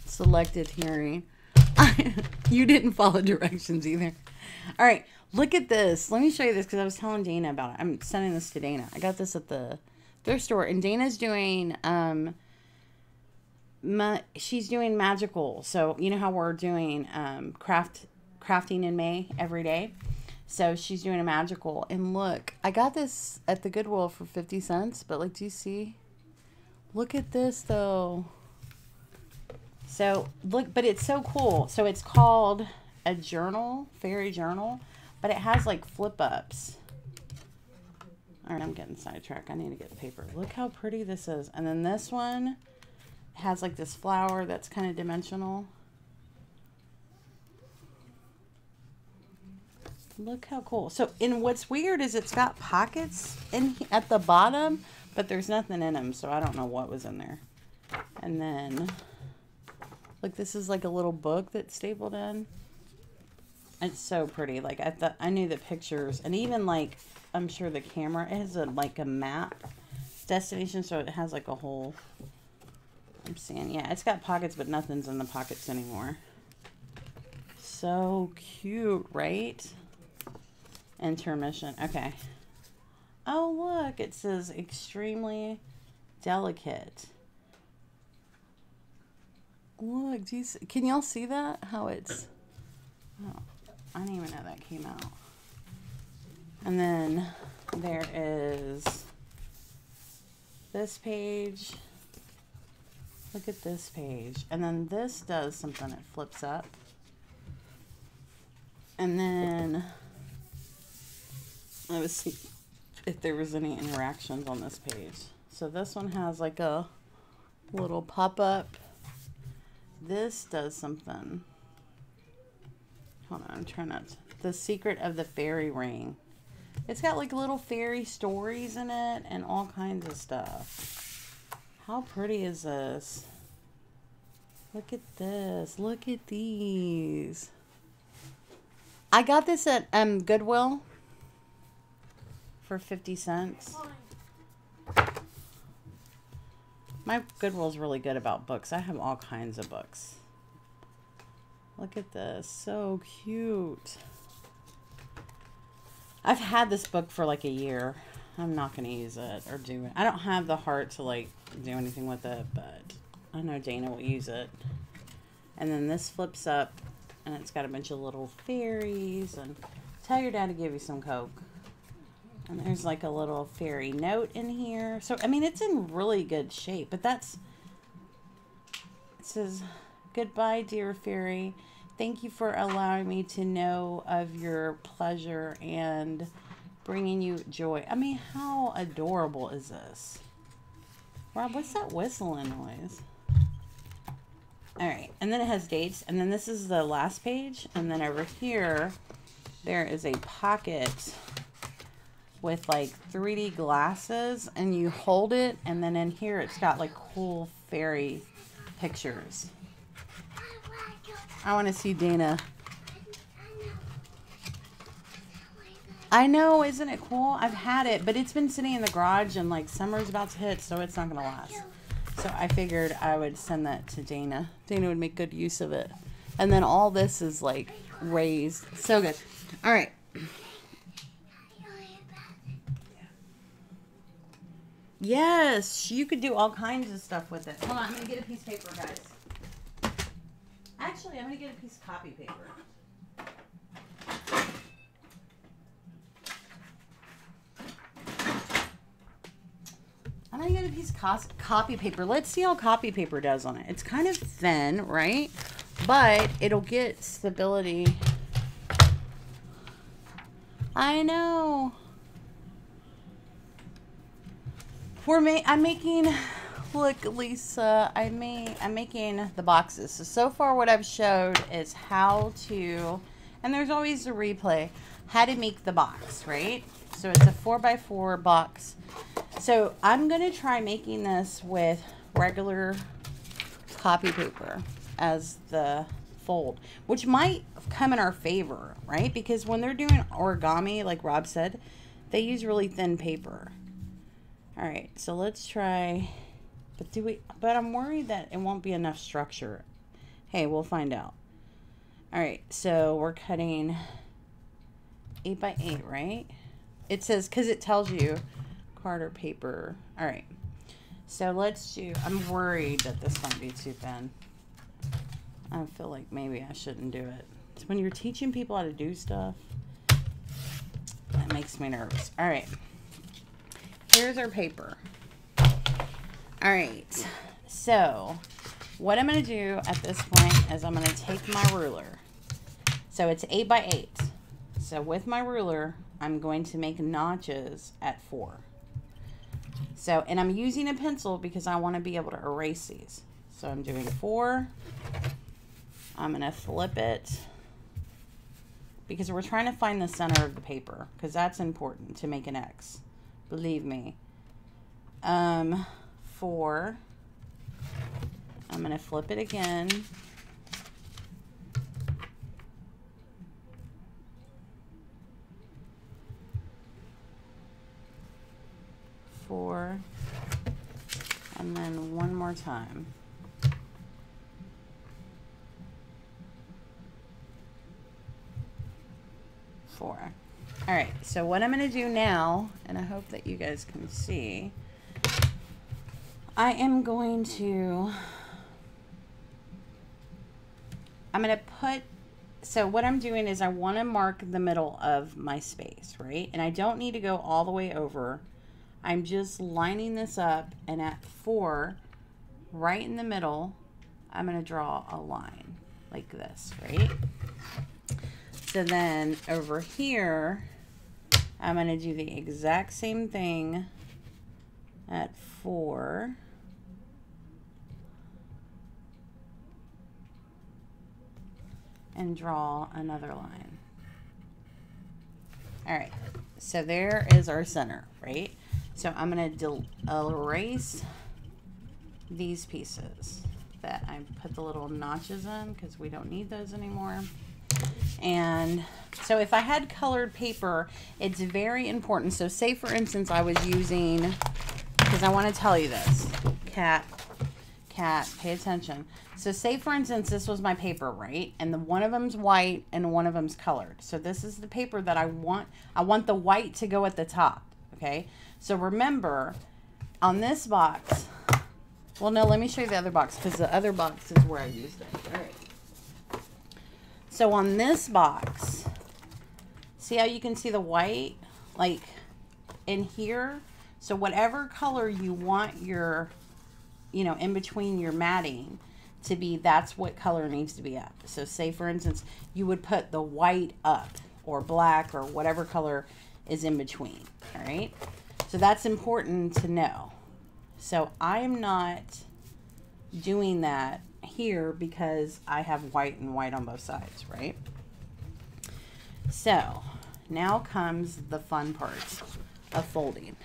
Selected hearing. You didn't follow directions either. All right, look at this. Let me show you this because I was telling Dana about it. I'm sending this to Dana. I got this at the thrift store. And Dana's doing... she's doing magical. So you know how we're doing crafting in May every day. So she's doing a magical. And look, I got this at the Goodwill for 50 cents. But like, do you see? Look at this though. So look, but it's so cool. So it's called a journal, fairy journal, but it has like flip ups. All right, I'm getting sidetracked. I need to get the paper. Look how pretty this is. And then this one has like this flower that's kind of dimensional. Look how cool. So, and what's weird is it's got pockets in at the bottom, but there's nothing in them, so I don't know what was in there. And then, look, this is like a little book that's stapled in. It's so pretty. Like I knew the pictures, and even like I'm sure the camera, it has like a map destination, so it has like a whole. I'm seeing, yeah, it's got pockets, but nothing's in the pockets anymore. So cute, right? Intermission. Okay. Oh, look, it says extremely delicate. Look, geez, can y'all see that? How it's, oh, I didn't even know that came out. And then there is this page. Look at this page. And then this does something. It flips up. And then let's see if there was any interactions on this page. So this one has like a little pop-up. This does something. Hold on, I'm trying not to. The Secret of the Fairy Ring. It's got like little fairy stories in it and all kinds of stuff. How pretty is this? Look at this. Look at these. I got this at Goodwill for 50 cents. My Goodwill's really good about books. I have all kinds of books. Look at this. So cute. I've had this book for like a year. I'm not going to use it or do it. I don't have the heart to like do anything with it, but I know Dana will use it. And then this flips up and it's got a bunch of little fairies, and tell your dad to give you some Coke. And there's like a little fairy note in here. So, I mean, it's in really good shape, but that's, it says, "Goodbye, dear fairy. Thank you for allowing me to know of your pleasure and bringing you joy." I mean, how adorable is this? Rob, what's that whistling noise? All right, and then it has dates, and then this is the last page, and then over here, there is a pocket with like 3D glasses, and you hold it, and then in here it's got like cool fairy pictures. I want to see Dana. I know, isn't it cool? I've had it, but it's been sitting in the garage, and like summer's about to hit, so it's not gonna last. So I figured I would send that to Dana. Dana would make good use of it. And then all this is like raised. So good. All right. Yes, you could do all kinds of stuff with it. Hold on, I'm gonna get a piece of paper, guys. Actually, I'm gonna get a piece of copy paper. I'm gonna get a piece of copy paper. Let's see how copy paper does on it. It's kind of thin, right? But it'll get stability. I know. I'm making, look, Lisa, I'm making the boxes. So far what I've showed is how to, and there's always a replay, how to make the box, right? So it's a 4x4 box. So I'm going to try making this with regular copy paper as the fold, which might come in our favor, right? Because when they're doing origami, like Rob said, they use really thin paper. All right, so let's try, but I'm worried that it won't be enough structure. Hey, we'll find out. All right, so we're cutting 8x8, right? It says, because it tells you Carter paper. All right, so let's do, I'm worried that this might be too thin. I feel like maybe I shouldn't do it. It's when you're teaching people how to do stuff, that makes me nervous. All right, here's our paper. All right, so what I'm going to do at this point is I'm going to take my ruler. So it's 8x8. So with my ruler, I'm going to make notches at 4. So, and I'm using a pencil because I want to be able to erase these. So I'm doing 4. I'm going to flip it because we're trying to find the center of the paper because that's important to make an X. Believe me. 4. I'm going to flip it again. 4, and then one more time. 4. All right, so what I'm going to do now, and I hope that you guys can see, I am going to, so what I'm doing is I want to mark the middle of my space, right? And I don't need to go all the way over. I'm just lining this up, and at 4, right in the middle, I'm going to draw a line like this, right? So then over here, I'm going to do the exact same thing at 4. And draw another line. All right, so there is our center, right? So I'm going to erase these pieces that I put the little notches in because we don't need those anymore. And so if I had colored paper, it's very important. So say for instance I was using, because I want to tell you this, cat, pay attention. So say for instance this was my paper, right? And one of them's white and one of them's colored. So this is the paper that I want the white to go at the top, okay? So remember, on this box, well, no, let me show you the other box because the other box is where I used it. All right. So on this box, see how you can see the white, like in here? So whatever color you want your, you know, in between your matting to be, that's what color needs to be up. So say for instance, you would put the white up or black or whatever color is in between, all right? So that's important to know. So I'm not doing that here because I have white and white on both sides, right? So now comes the fun part. of folding.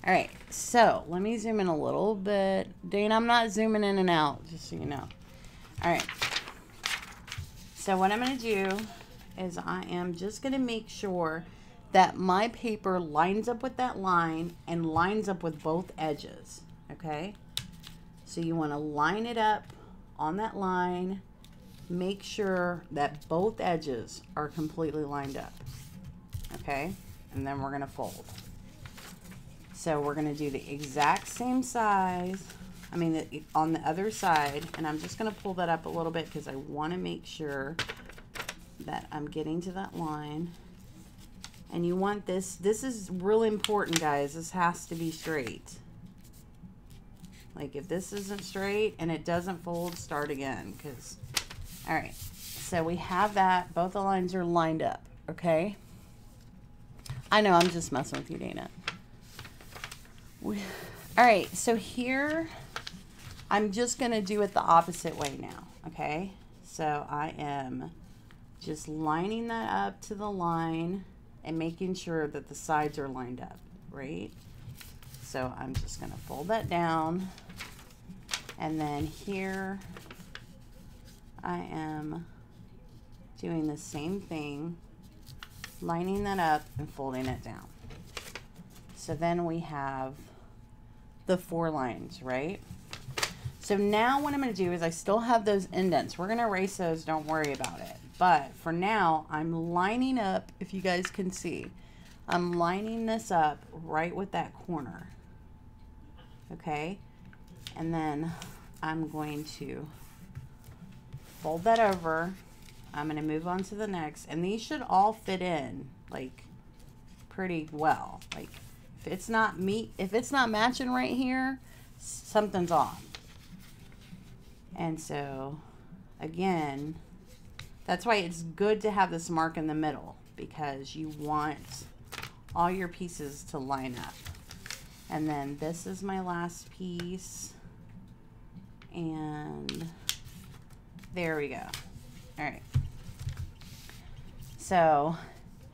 All right, so let me zoom in a little bit. Dane, I'm not zooming in and out, just so you know. All right, so what I'm going to do is I am just going to make sure that my paper lines up with that line and lines up with both edges, okay? So you want to line it up on that line, make sure that both edges are completely lined up, okay? And then we're going to fold. So we're going to do the exact same size, on the other side, and I'm just going to pull that up a little bit because I want to make sure that I'm getting to that line. And you want this is really important, guys. This has to be straight. Like if this isn't straight and it doesn't fold, start again. All right, so we have that. Both the lines are lined up, okay? I know, I'm just messing with you, Dana. All right, so here, I'm just going to do it the opposite way now, okay? So I am just lining that up to the line and making sure that the sides are lined up, right? So I'm just going to fold that down. And then here, I am doing the same thing, lining that up and folding it down. So then we have the 4 lines, right? So now what I'm going to do is I still have those indents. We're going to erase those, don't worry about it. But for now, I'm lining up, if you guys can see, I'm lining this up right with that corner, okay? And then I'm going to fold that over. I'm going to move on to the next, and these should all fit in like pretty well. Like if it's not matching right here, something's off. And so again, that's why it's good to have this mark in the middle, because you want all your pieces to line up. And then this is my last piece, and there we go. All right, so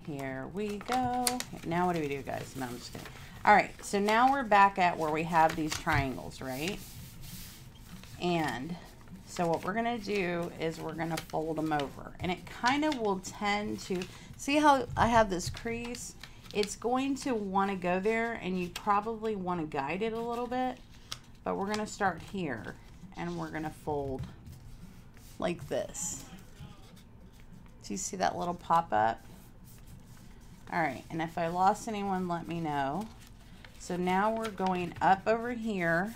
here we go. Now what do we do, guys? No, I'm just kidding. All right, so now we're back at where we have these triangles, right? And so what we're going to do is we're going to fold them over, and it kind of will tend to, see how I have this crease? It's going to want to go there, and you probably want to guide it a little bit, but we're going to start here, and we're going to fold like this. Do you see that little pop up? All right, and if I lost anyone, let me know. So now we're going up over here,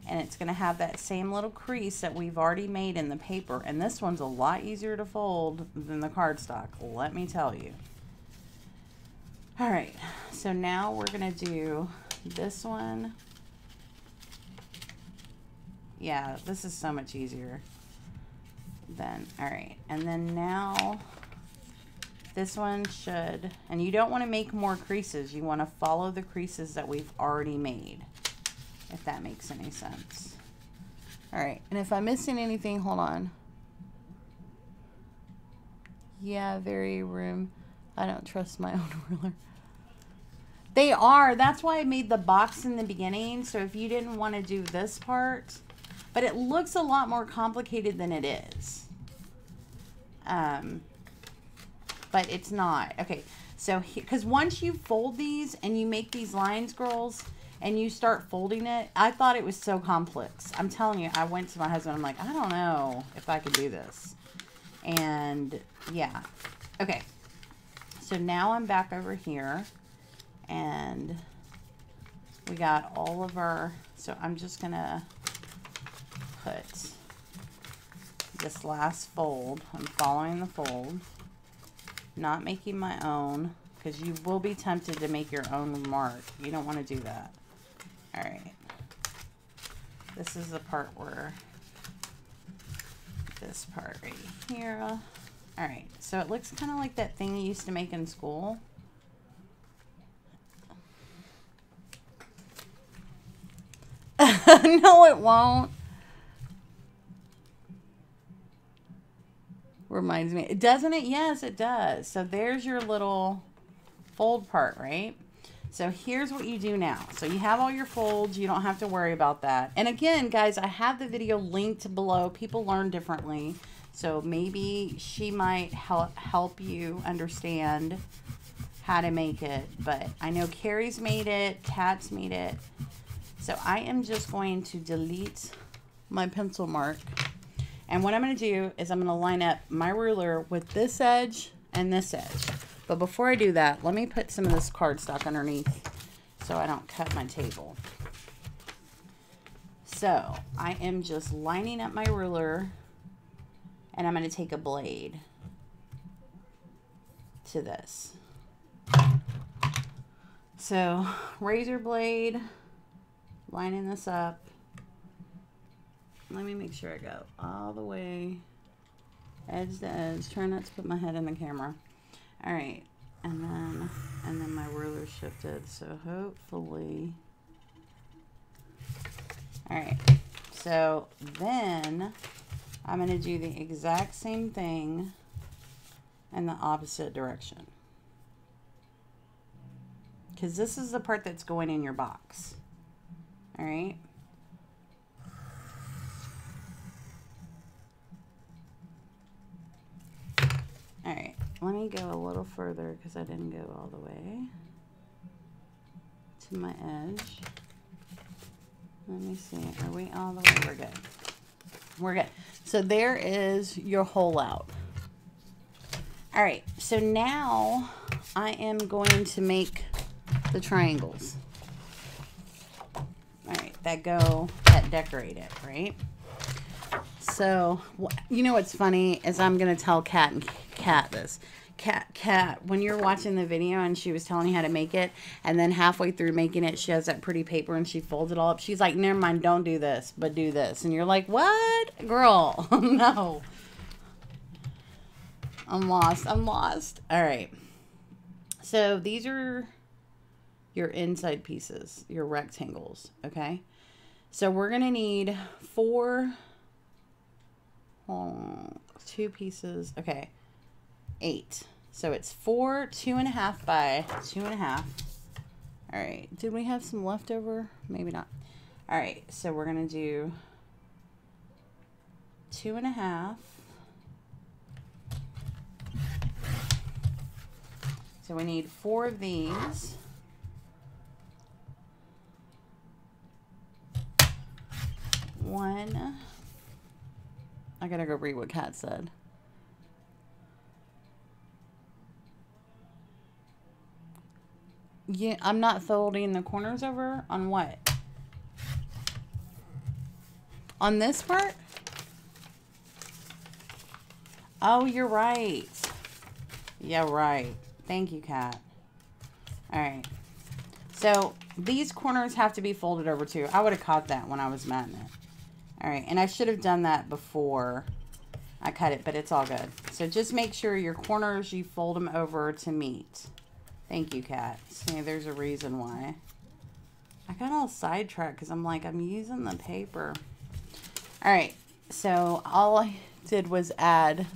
and it's going to have that same little crease that we've already made in the paper. And this one's a lot easier to fold than the cardstock, let me tell you. All right, so now we're going to do this one. Yeah, this is so much easier then. All right, and then now this one should, and you don't want to make more creases. You want to follow the creases that we've already made, if that makes any sense. All right, and if I'm missing anything, hold on. Yeah, very room. I don't trust my own ruler. They are. That's why I made the box in the beginning. So if you didn't want to do this part, but it looks a lot more complicated than it is. But it's not. Okay, so because once you fold these and you make these lines, girls, and you start folding it, I thought it was so complex. I'm telling you, I went to my husband, I'm like, I don't know if I could do this. And yeah. Okay. So now I'm back over here, and we got all of our, so I'm just gonna put this last fold. I'm following the fold, not making my own, because you will be tempted to make your own mark. You don't want to do that. All right. This is the part where, this part right here. All right, so it looks kind of like that thing you used to make in school. No, it won't. Reminds me. Doesn't it? Yes, it does. So there's your little fold part, right? So here's what you do now. So you have all your folds. You don't have to worry about that. And again, guys, I have the video linked below. People learn differently. So maybe she might help you understand how to make it. But I know Carrie's made it. Kat's made it. So I am just going to delete my pencil mark. And what I'm going to do is I'm going to line up my ruler with this edge and this edge. But before I do that, let me put some of this cardstock underneath so I don't cut my table. So I am just lining up my ruler, and I'm going to take a blade to this. So razor blade, lining this up. Let me make sure I go all the way edge to edge. Try not to put my head in the camera. All right, and then my ruler shifted, so hopefully. All right, so then I'm going to do the exact same thing in the opposite direction, because this is the part that's going in your box. All right. All right, let me go a little further because I didn't go all the way to my edge. Let me see. Are we all the way? We're good. We're good. So there is your hole out. All right, so now I am going to make the triangles. All right, that decorate it, right? So, you know what's funny is I'm going to tell Kat this. Kat, when you're watching the video and she was telling you how to make it, and then halfway through making it, she has that pretty paper and she folds it all up. She's like, never mind, don't do this, but do this. And you're like, what? Girl, no. I'm lost. All right. So these are your inside pieces, your rectangles, okay? So we're going to need 2 pieces. Okay. 8. So it's 4 2.5 by 2.5. All right. Did we have some leftover? Maybe not. All right. So we're going to do 2.5. So we need 4 of these. One. I gotta go read what Kat said. Yeah, I'm not folding the corners over. On what? On this part? Oh, you're right. Yeah, right. Thank you, Kat. All right. So these corners have to be folded over too. I would have caught that when I was matting it. All right, and I should have done that before I cut it, but it's all good. So just make sure your corners, you fold them over to meet. Thank you, Kat. See, there's a reason why. I got all sidetracked because I'm like, I'm using the paper. All right, so all I did was add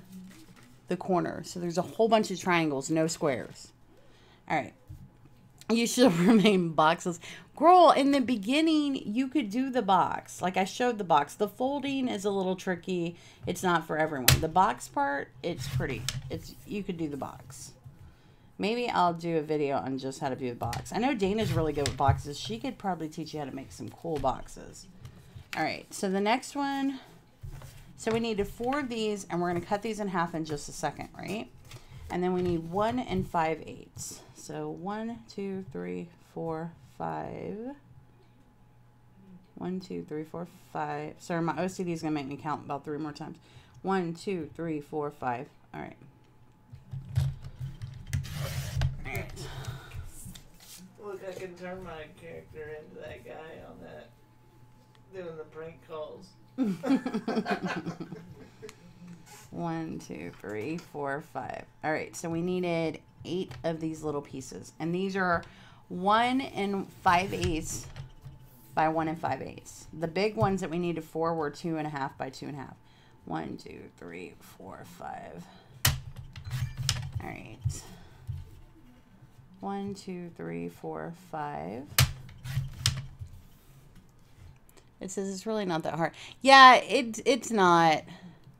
the corner. So there's a whole bunch of triangles, no squares. All right. You should remain boxes. Girl, in the beginning, you could do the box. Like I showed the box. The folding is a little tricky. It's not for everyone. The box part, it's pretty. You could do the box. Maybe I'll do a video on just how to do the box. I know Dana's really good with boxes. She could probably teach you how to make some cool boxes. All right, so the next one. So we needed 4 of these, and we're going to cut these in half in just a second, right? And then we need 1 5/8. So 1, 2, 3, 4, 5. 1, 2, 3, 4, 5. Sorry, my OCD is going to make me count about 3 more times. 1, 2, 3, 4, 5. All right. All right. Look, I can turn my character into that guy on that doing the prank calls. 1, 2, 3, 4, 5. All right, so we needed 8 of these little pieces, and these are 1 5/8 by 1 5/8. The big ones that we needed 4 were 2.5 by 2.5. 1, 2, 3, 4, 5. All right. 1, 2, 3, 4, 5. It says it's really not that hard. Yeah, it's not.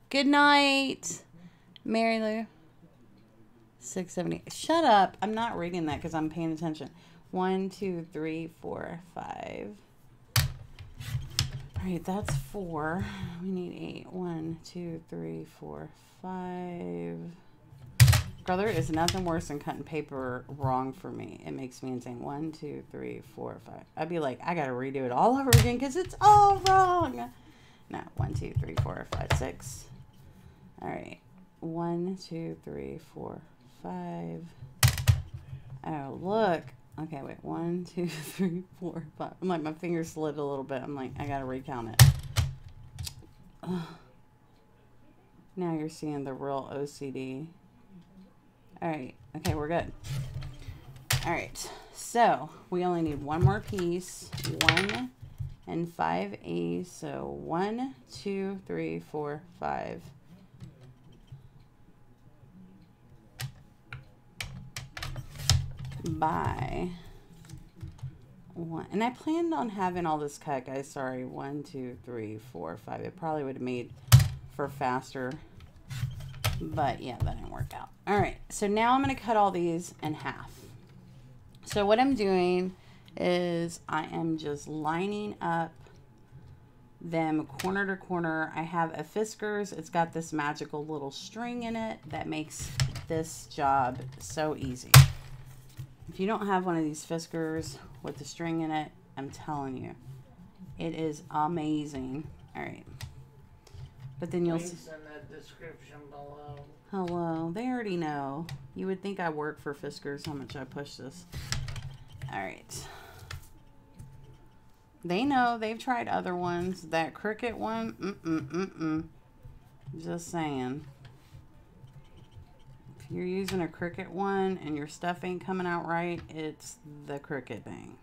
Good night, Mary Lou. 670. Shut up. I'm not reading that because I'm paying attention. 1, 2, 3, 4, 5. All right, that's 4. We need 8. 1, 2, 3, 4, 5. Girl, there is nothing worse than cutting paper wrong for me. It makes me insane. 1, 2, 3, 4, 5. I'd be like, I gotta redo it all over again because it's all wrong. No, 1, 2, 3, 4, 5, 6. All right, 1, 2, 3, 4, 5. Oh, look. Okay, wait. 1, 2, 3, 4, 5. I'm like, my fingers slid a little bit. I'm like, I gotta recount it. Ugh. Now you're seeing the real OCD. All right. Okay, we're good. All right. So we only need one more piece. 1 and 5/8. So 1, 2, 3, 4, 5. By 1. And I planned on having all this cut, guys. Sorry. 1, 2, 3, 4, 5. It probably would have made for faster. But yeah, that didn't work out. All right, so now I'm going to cut all these in half. So what I'm doing is I am just lining up them corner to corner. I have a Fiskars. It's got this magical little string in it that makes this job so easy. If you don't have one of these Fiskars with the string in it, I'm telling you, it is amazing. All right. But then you'll see. In the description below. Hello. They already know. You would think I work for Fiskars, how much I push this. All right. They know. They've tried other ones. That Cricut one, just saying. If you're using a Cricut one and your stuff ain't coming out right, it's the Cricut thing.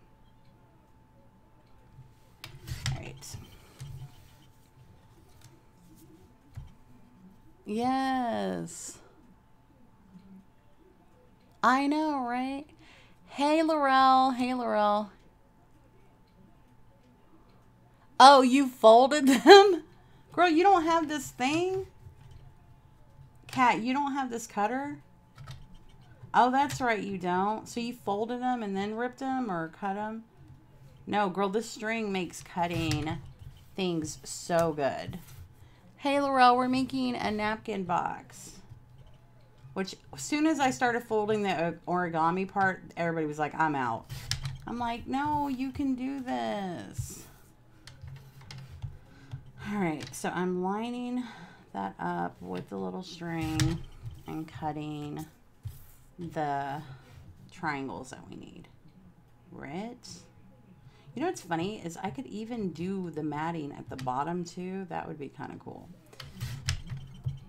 All right. Yes. I know, right? Hey, Laurel. Hey, Laurel. Oh, you folded them? Girl, you don't have this thing? Kat, you don't have this cutter? Oh, that's right, you don't. So you folded them and then ripped them or cut them? No, girl, this string makes cutting things so good. Hey, Laurel, we're making a napkin box. Which, as soon as I started folding the origami part, everybody was like, I'm out. I'm like, no, you can do this. All right, so I'm lining that up with the little string and cutting the triangles that we need. Right? You know what's funny is I could even do the matting at the bottom too. That would be kind of cool.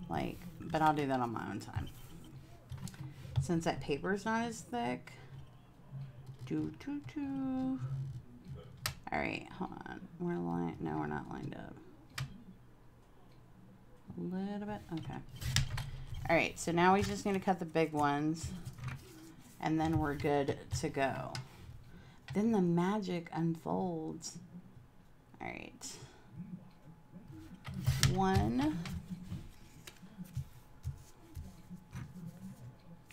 Like, but I'll do that on my own time. Since that paper's not as thick. All right, hold on. We're lined. No, we're not lined up. A little bit. Okay. All right, so now we just need to cut the big ones, and then we're good to go. Then the magic unfolds. All right. 1.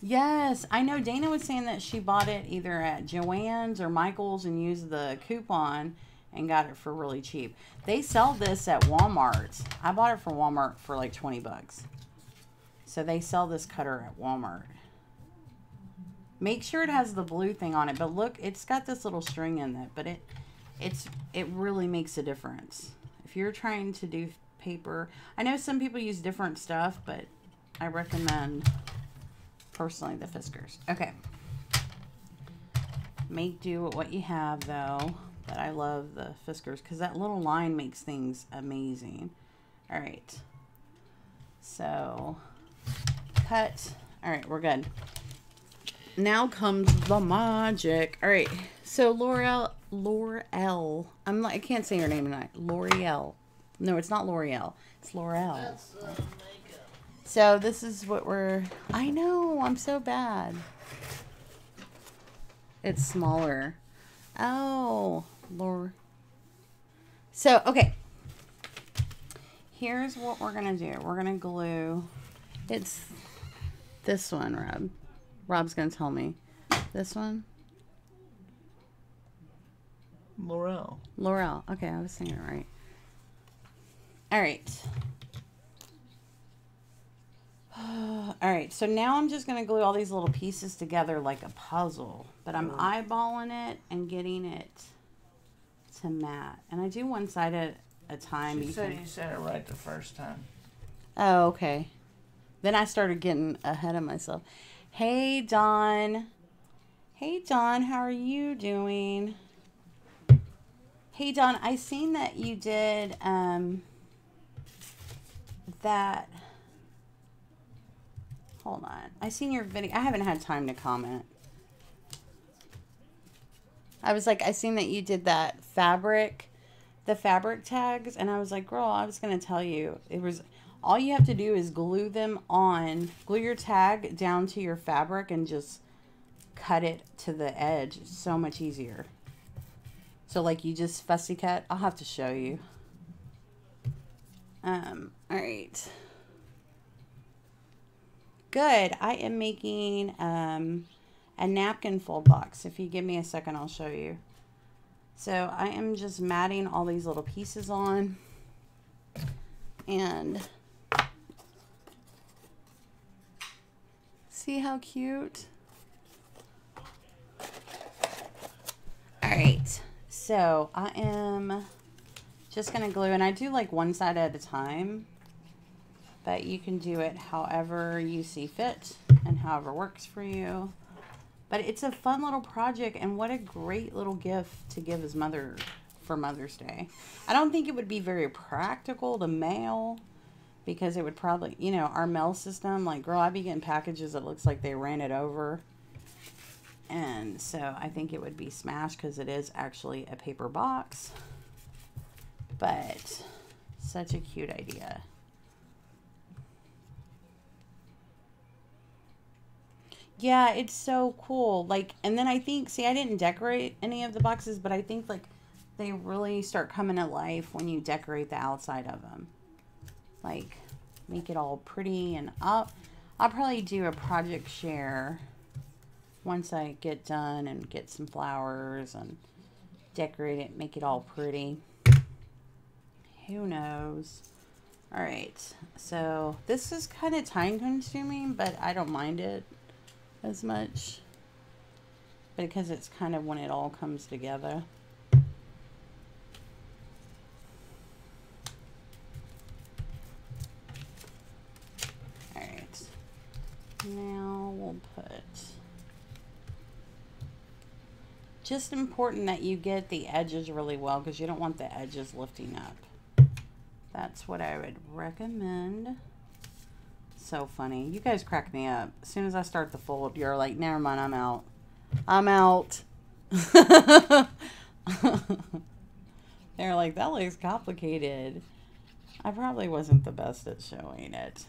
Yes, I know Dana was saying that she bought it either at Joann's or Michael's and used the coupon and got it for really cheap. They sell this at Walmart. I bought it from Walmart for like 20 bucks. So they sell this cutter at Walmart. Make sure it has the blue thing on it, but look, it's got this little string in it, but it really makes a difference. If you're trying to do paper, I know some people use different stuff, but I recommend personally the Fiskars. Okay. Make do with what you have though, but I love the Fiskars because that little line makes things amazing. All right. So cut. All right, we're good. Now comes the magic. All right, so L'Oreal. I can't say her name tonight. L'Oreal. No, it's not L'Oreal. It's L'Oreal. That's makeup. So this is what I know, I'm so bad. It's smaller. Oh, Lord. So, okay. Here's what we're going to do. We're going to glue. It's this one, Rob. Rob's going to tell me. This one? Laurel. Laurel. Okay, I was saying it right. All right. All right, so now I'm just going to glue all these little pieces together like a puzzle. But I'm eyeballing it and getting it to mat. And I do one side at a time. She said you said it right the first time. Oh, okay. Then I started getting ahead of myself. Hey, Dawn. Hey, Dawn, how are you doing? Hey, Dawn, I seen that you did that. Hold on. I seen your video. I haven't had time to comment. I was like, I seen that you did that fabric, the fabric tags, and I was like, girl, I was going to tell you. It was, all you have to do is glue them on, glue your tag down to your fabric and just cut it to the edge. It's so much easier. So like you just fussy cut. I'll have to show you. All right. Good. I am making a napkin fold box. If you give me a second, I'll show you. So I am just matting all these little pieces on. And see how cute? All right. So I am just going to glue, and I do like one side at a time. But you can do it however you see fit and however works for you. But it's a fun little project, and what a great little gift to give his mother for Mother's Day. I don't think it would be very practical to mail because it would probably, you know, our mail system, like, girl, I'd be getting packages that looks like they ran it over. And so I think it would be smashed because it is actually a paper box. But such a cute idea. Yeah, it's so cool. Like, and then I think, see, I didn't decorate any of the boxes, but I think like they really start coming to life when you decorate the outside of them. Like, make it all pretty, and I'll probably do a project share once I get done and get some flowers and decorate it, make it all pretty. Who knows? All right, so this is kind of time consuming, but I don't mind it as much because it's kind of when it all comes together. All right, now we'll put, just important that you get the edges really well because you don't want the edges lifting up. That's what I would recommend. So funny. You guys crack me up. As soon as I start the fold, you're like, never mind, I'm out. I'm out. They're like, that looks complicated. I probably wasn't the best at showing it.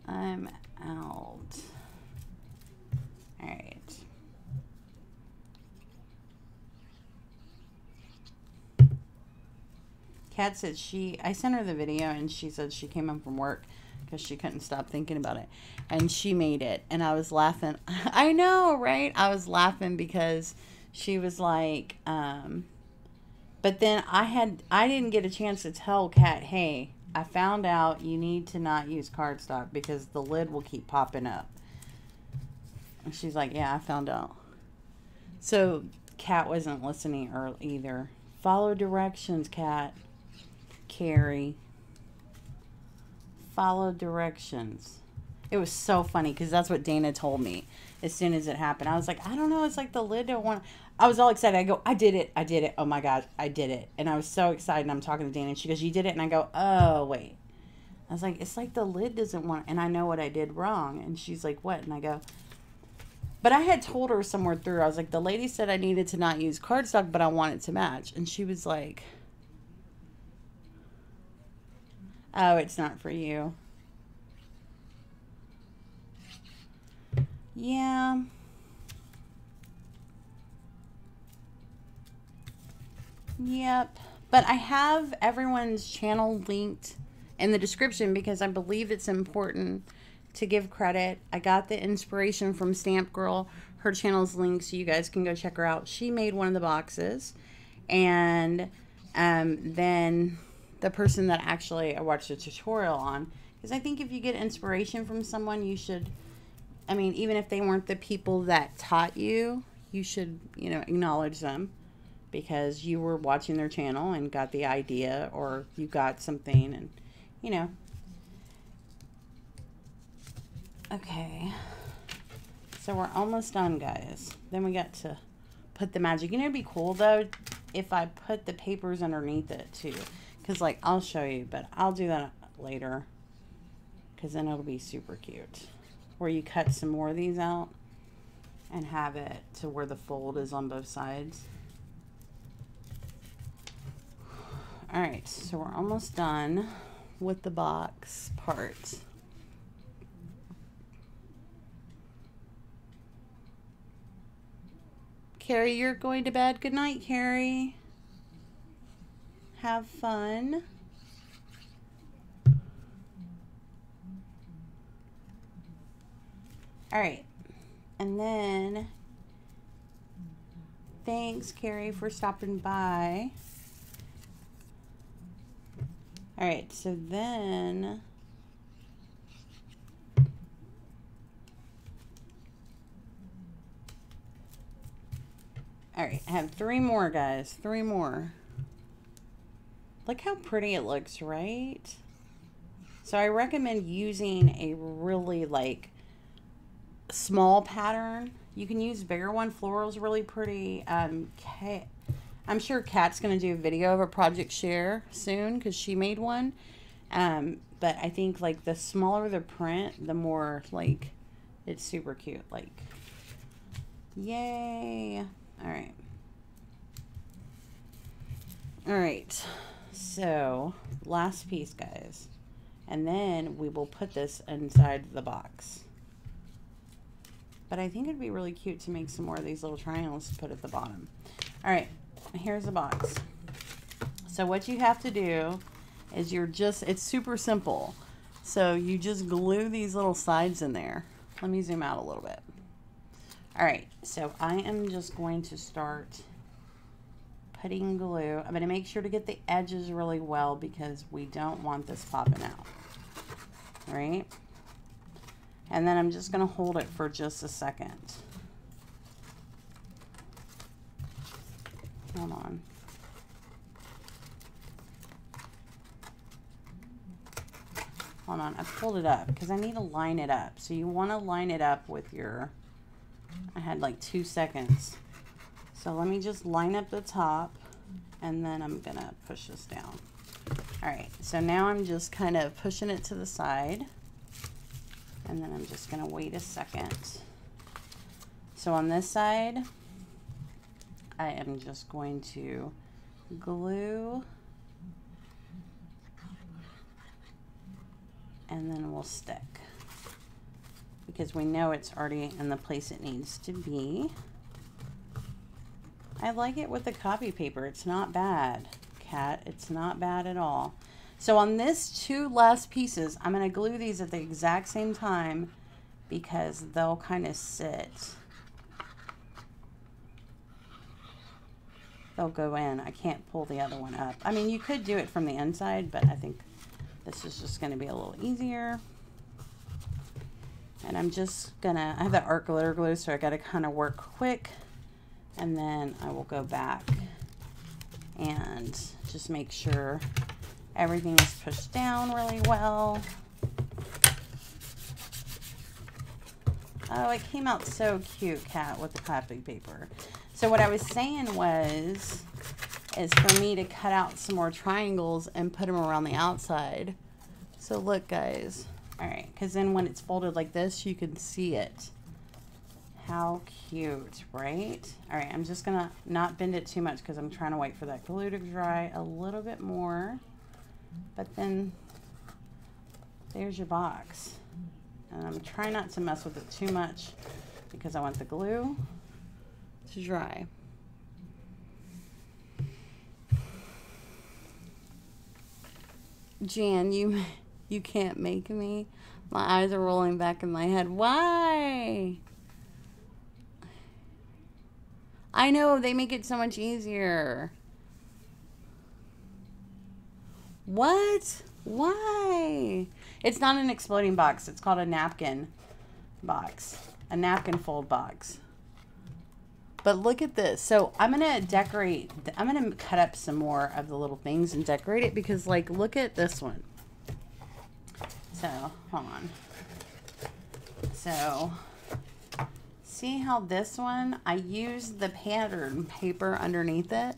I'm out. All right. Kat said I sent her the video and she said she came home from work because she couldn't stop thinking about it. And she made it. And I was laughing. I know, right? I was laughing because she was like, but then I didn't get a chance to tell Kat, hey, I found out you need to not use cardstock because the lid will keep popping up. And she's like, yeah, I found out. So Kat wasn't listening early either. Follow directions, Kat. Carrie. Follow directions. It was so funny because that's what Dana told me as soon as it happened. I was like, I don't know. It's like the lid don't want. I was all excited. I go, I did it. I did it. Oh my gosh, I did it. And I was so excited. And I'm talking to Dana and she goes, you did it? And I go, oh, wait. I was like, it's like the lid doesn't want. And I know what I did wrong. And she's like, what? And I go, but I had told her somewhere through. I was like, the lady said I needed to not use cardstock, but I want it to match. And she was like, oh, it's not for you. Yeah. Yep. But I have everyone's channel linked in the description because I believe it's important to give credit. I got the inspiration from Stamp Girl. Her channel's linked so you guys can go check her out. She made one of the boxes. And then the person that actually I watched a tutorial on, because I think if you get inspiration from someone, you should, I mean, even if they weren't the people that taught you, you should, you know, acknowledge them because you were watching their channel and got the idea, or you got something and, you know. Okay. So we're almost done, guys. Then we got to put the magic. You know, it'd be cool, though, if I put the papers underneath it, too. Because, like, I'll show you, but I'll do that later. Because then it'll be super cute. Where you cut some more of these out and have it to where the fold is on both sides. Alright, so we're almost done with the box part. Carrie, you're going to bed. Good night, Carrie. Have fun. All right. And then, thanks, Carrie, for stopping by. All right, so then... All right, I have 3 more, guys. 3 more. Look how pretty it looks, right? So I recommend using a really, like, small pattern. You can use bigger one. Floral's really pretty. I'm sure Kat's going to do a video of a project share soon because she made one. But I think, like, the smaller the print, the more, like, it's super cute. Like, yay. All right. All right. So, last piece, guys. And then we will put this inside the box. But I think it'd be really cute to make some more of these little triangles to put at the bottom. All right. Here's the box. So what you have to do is it's super simple. So you just glue these little sides in there. Let me zoom out a little bit. All right, so I am just going to start putting glue. I'm going to make sure to get the edges really well because we don't want this popping out. All right? And then I'm just going to hold it for just a second. Hold on. Hold on, I pulled it up because I need to line it up. So you want to line it up with your... I had like 2 seconds. So let me just line up the top and then I'm gonna push this down. All right, so now I'm just kind of pushing it to the side and then I'm just gonna wait a second. So on this side, I am just going to glue and then we'll stick. Because we know it's already in the place it needs to be. I like it with the copy paper. It's not bad, Kat. It's not bad at all. So on this 2 last pieces, I'm going to glue these at the exact same time because they'll kind of sit. They'll go in. I can't pull the other one up. I mean, you could do it from the inside, but I think this is just going to be a little easier. And I'm just gonna, I have that art glitter glue, so I gotta kind of work quick. And then I will go back and just make sure everything is pushed down really well. Oh, it came out so cute, Kat, with the copy paper. So what I was saying is for me to cut out some more triangles and put them around the outside. So look, guys. All right, because then when it's folded like this, you can see it. How cute, right? All right, I'm just gonna not bend it too much because I'm trying to wait for that glue to dry a little bit more. But then there's your box. And I'm trying not to mess with it too much because I want the glue to dry. Jan, you can't make me. My eyes are rolling back in my head. Why? I know, they make it so much easier. What? Why? It's not an exploding box. It's called a napkin box. A napkin fold box. But look at this. So I'm going to decorate. I'm going to cut up some more of the little things and decorate it because, like, look at this one. So, hold on. So, see how this one, I used the pattern paper underneath it.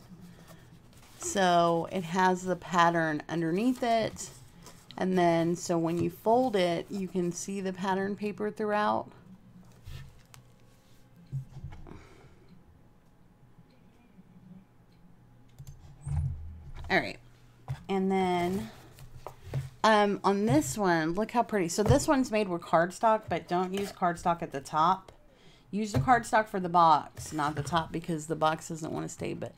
So it has the pattern underneath it. And then, so when you fold it, you can see the pattern paper throughout. All right. And then on this one, look how pretty. So this one's made with cardstock, but don't use cardstock at the top. Use the cardstock for the box, not the top, because the box doesn't want to stay. But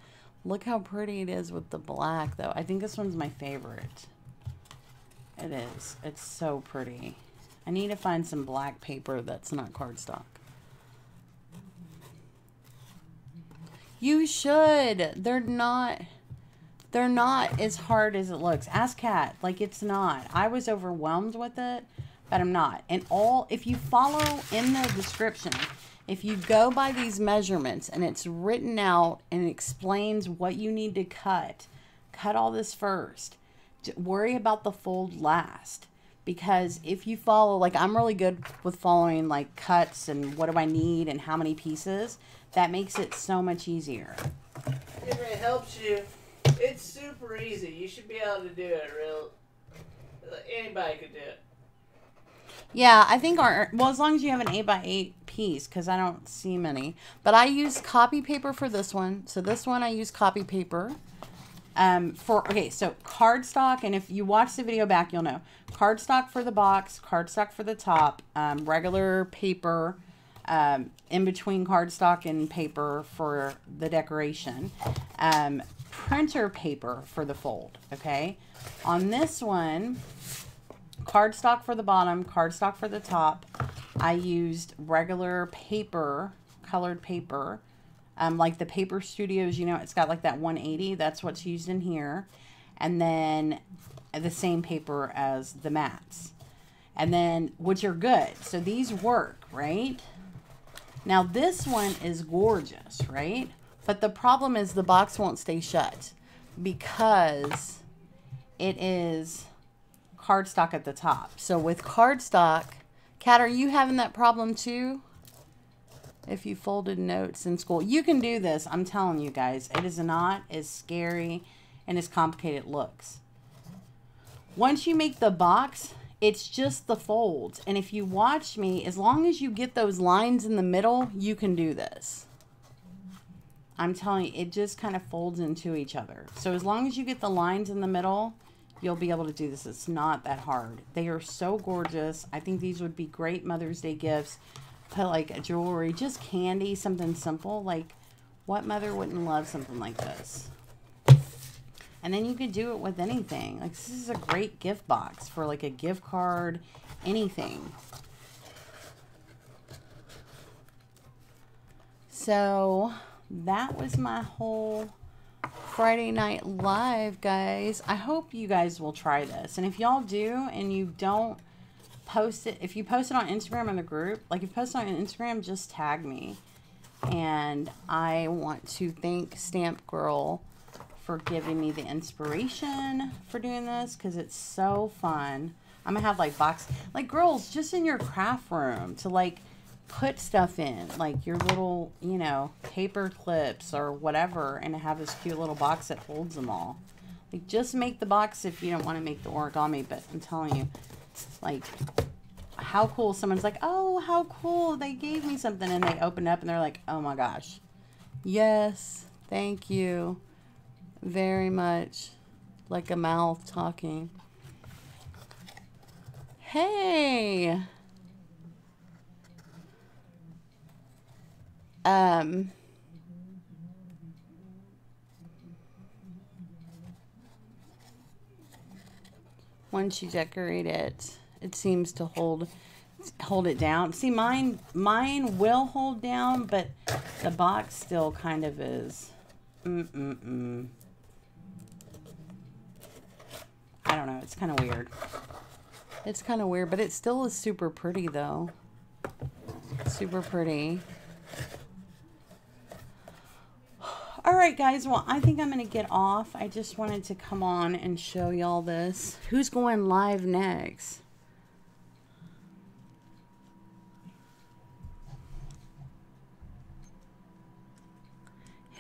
look how pretty it is with the black, though. I think this one's my favorite. It is. It's so pretty. I need to find some black paper that's not cardstock. You should. They're not as hard as it looks. Ask Kat. Like, it's not. I was overwhelmed with it, but I'm not. And if you follow in the description, if you go by these measurements and it's written out and it explains what you need to cut all this first. Worry about the fold last. Because if you follow, like, I'm really good with following, like, cuts and what do I need and how many pieces. That makes it so much easier. If it helps you, it's super easy. You should be able to do it anybody could do it. Yeah, I think well, as long as you have an 8x8 piece, because I don't see many. But I use copy paper for this one. So this one I use copy paper. Okay, so cardstock, and if you watch the video back, you'll know. Cardstock for the box, cardstock for the top, regular paper, in between cardstock and paper for the decoration, printer paper for the fold, okay? On this one, cardstock for the bottom, cardstock for the top. I used regular paper, colored paper, like the Paper Studios, you know, it's got like that 180. That's what's used in here. And then the same paper as the mats. And then, which are good. So these work, right? Now this one is gorgeous, right? But the problem is the box won't stay shut because it is cardstock at the top. So with cardstock, Kat, are you having that problem too? If you folded notes in school, you can do this. I'm telling you guys, it is not as scary and as complicated it looks. Once you make the box, it's just the folds. And if you watch me, as long as you get those lines in the middle, you can do this. I'm telling you, it just kind of folds into each other. So as long as you get the lines in the middle, you'll be able to do this. It's not that hard. They are so gorgeous. I think these would be great Mother's Day gifts. Put like a jewelry, just candy, something simple. Like, what mother wouldn't love something like this? And then you could do it with anything. Like, this is a great gift box for like a gift card, anything. So that was my whole Friday Night Live, guys. I hope you guys will try this. And if y'all do and you don't post it, if you post it on Instagram in the group, like if you post it on Instagram, just tag me. And I want to thank Stamp Girl for giving me the inspiration for doing this, because it's so fun. I'm gonna have like girls, just in your craft room to like put stuff in, like your little, you know, paper clips or whatever, and have this cute little box that holds them all. Like, just make the box if you don't want to make the origami, but I'm telling you, like, how cool. Someone's like, oh, how cool, they gave me something, and they open up and they're like, oh my gosh, yes, thank you very much. Like a mouth talking. Hey, once you decorate it, it seems to hold it down. See, mine will hold down, but the box still kind of is. I don't know. It's kind of weird. It's kind of weird, but it still is super pretty though. Super pretty. All right, guys. Well, I think I'm going to get off. I just wanted to come on and show y'all this. Who's going live next?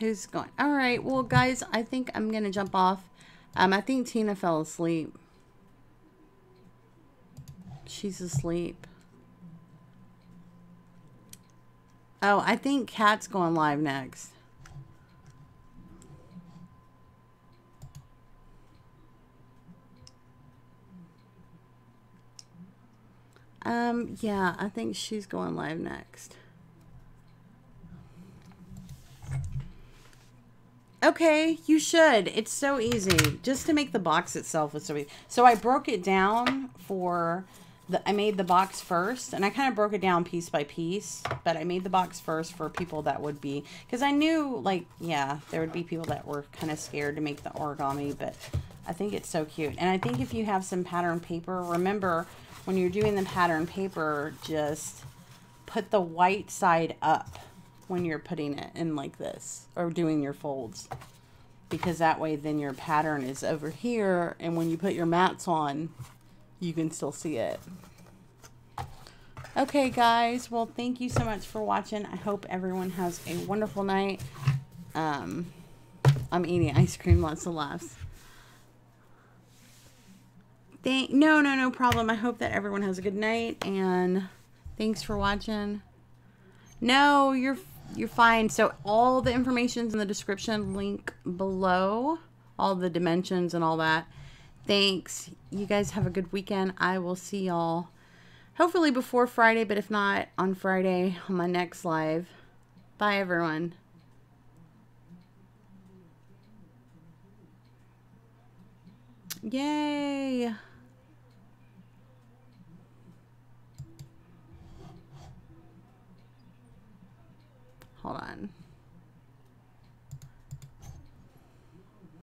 Who's going? All right. Well, guys, I think I'm going to jump off. I think Tina fell asleep. She's asleep. Oh, I think Kat's going live next. Yeah, I think she's going live next. Okay, you should. It's so easy. Just to make the box itself is so easy. So I broke it down for I made the box first, and I kind of broke it down piece by piece, but I made the box first for people that would be, because I knew, like, yeah, there would be people that were kind of scared to make the origami, but I think it's so cute. And I think if you have some pattern paper, remember, when you're doing the pattern paper, just put the white side up when you're putting it in like this, or doing your folds, because that way then your pattern is over here, and when you put your mats on, you can still see it. Okay, guys. Well, thank you so much for watching. I hope everyone has a wonderful night. I'm eating ice cream. Lots of laughs. No problem. I hope that everyone has a good night, and thanks for watching. No, you're fine. So all the information's in the description link below, all the dimensions and all that. Thanks. You guys have a good weekend. I will see y'all hopefully before Friday, but if not, on Friday on my next live. Bye, everyone. Yay. Hold on.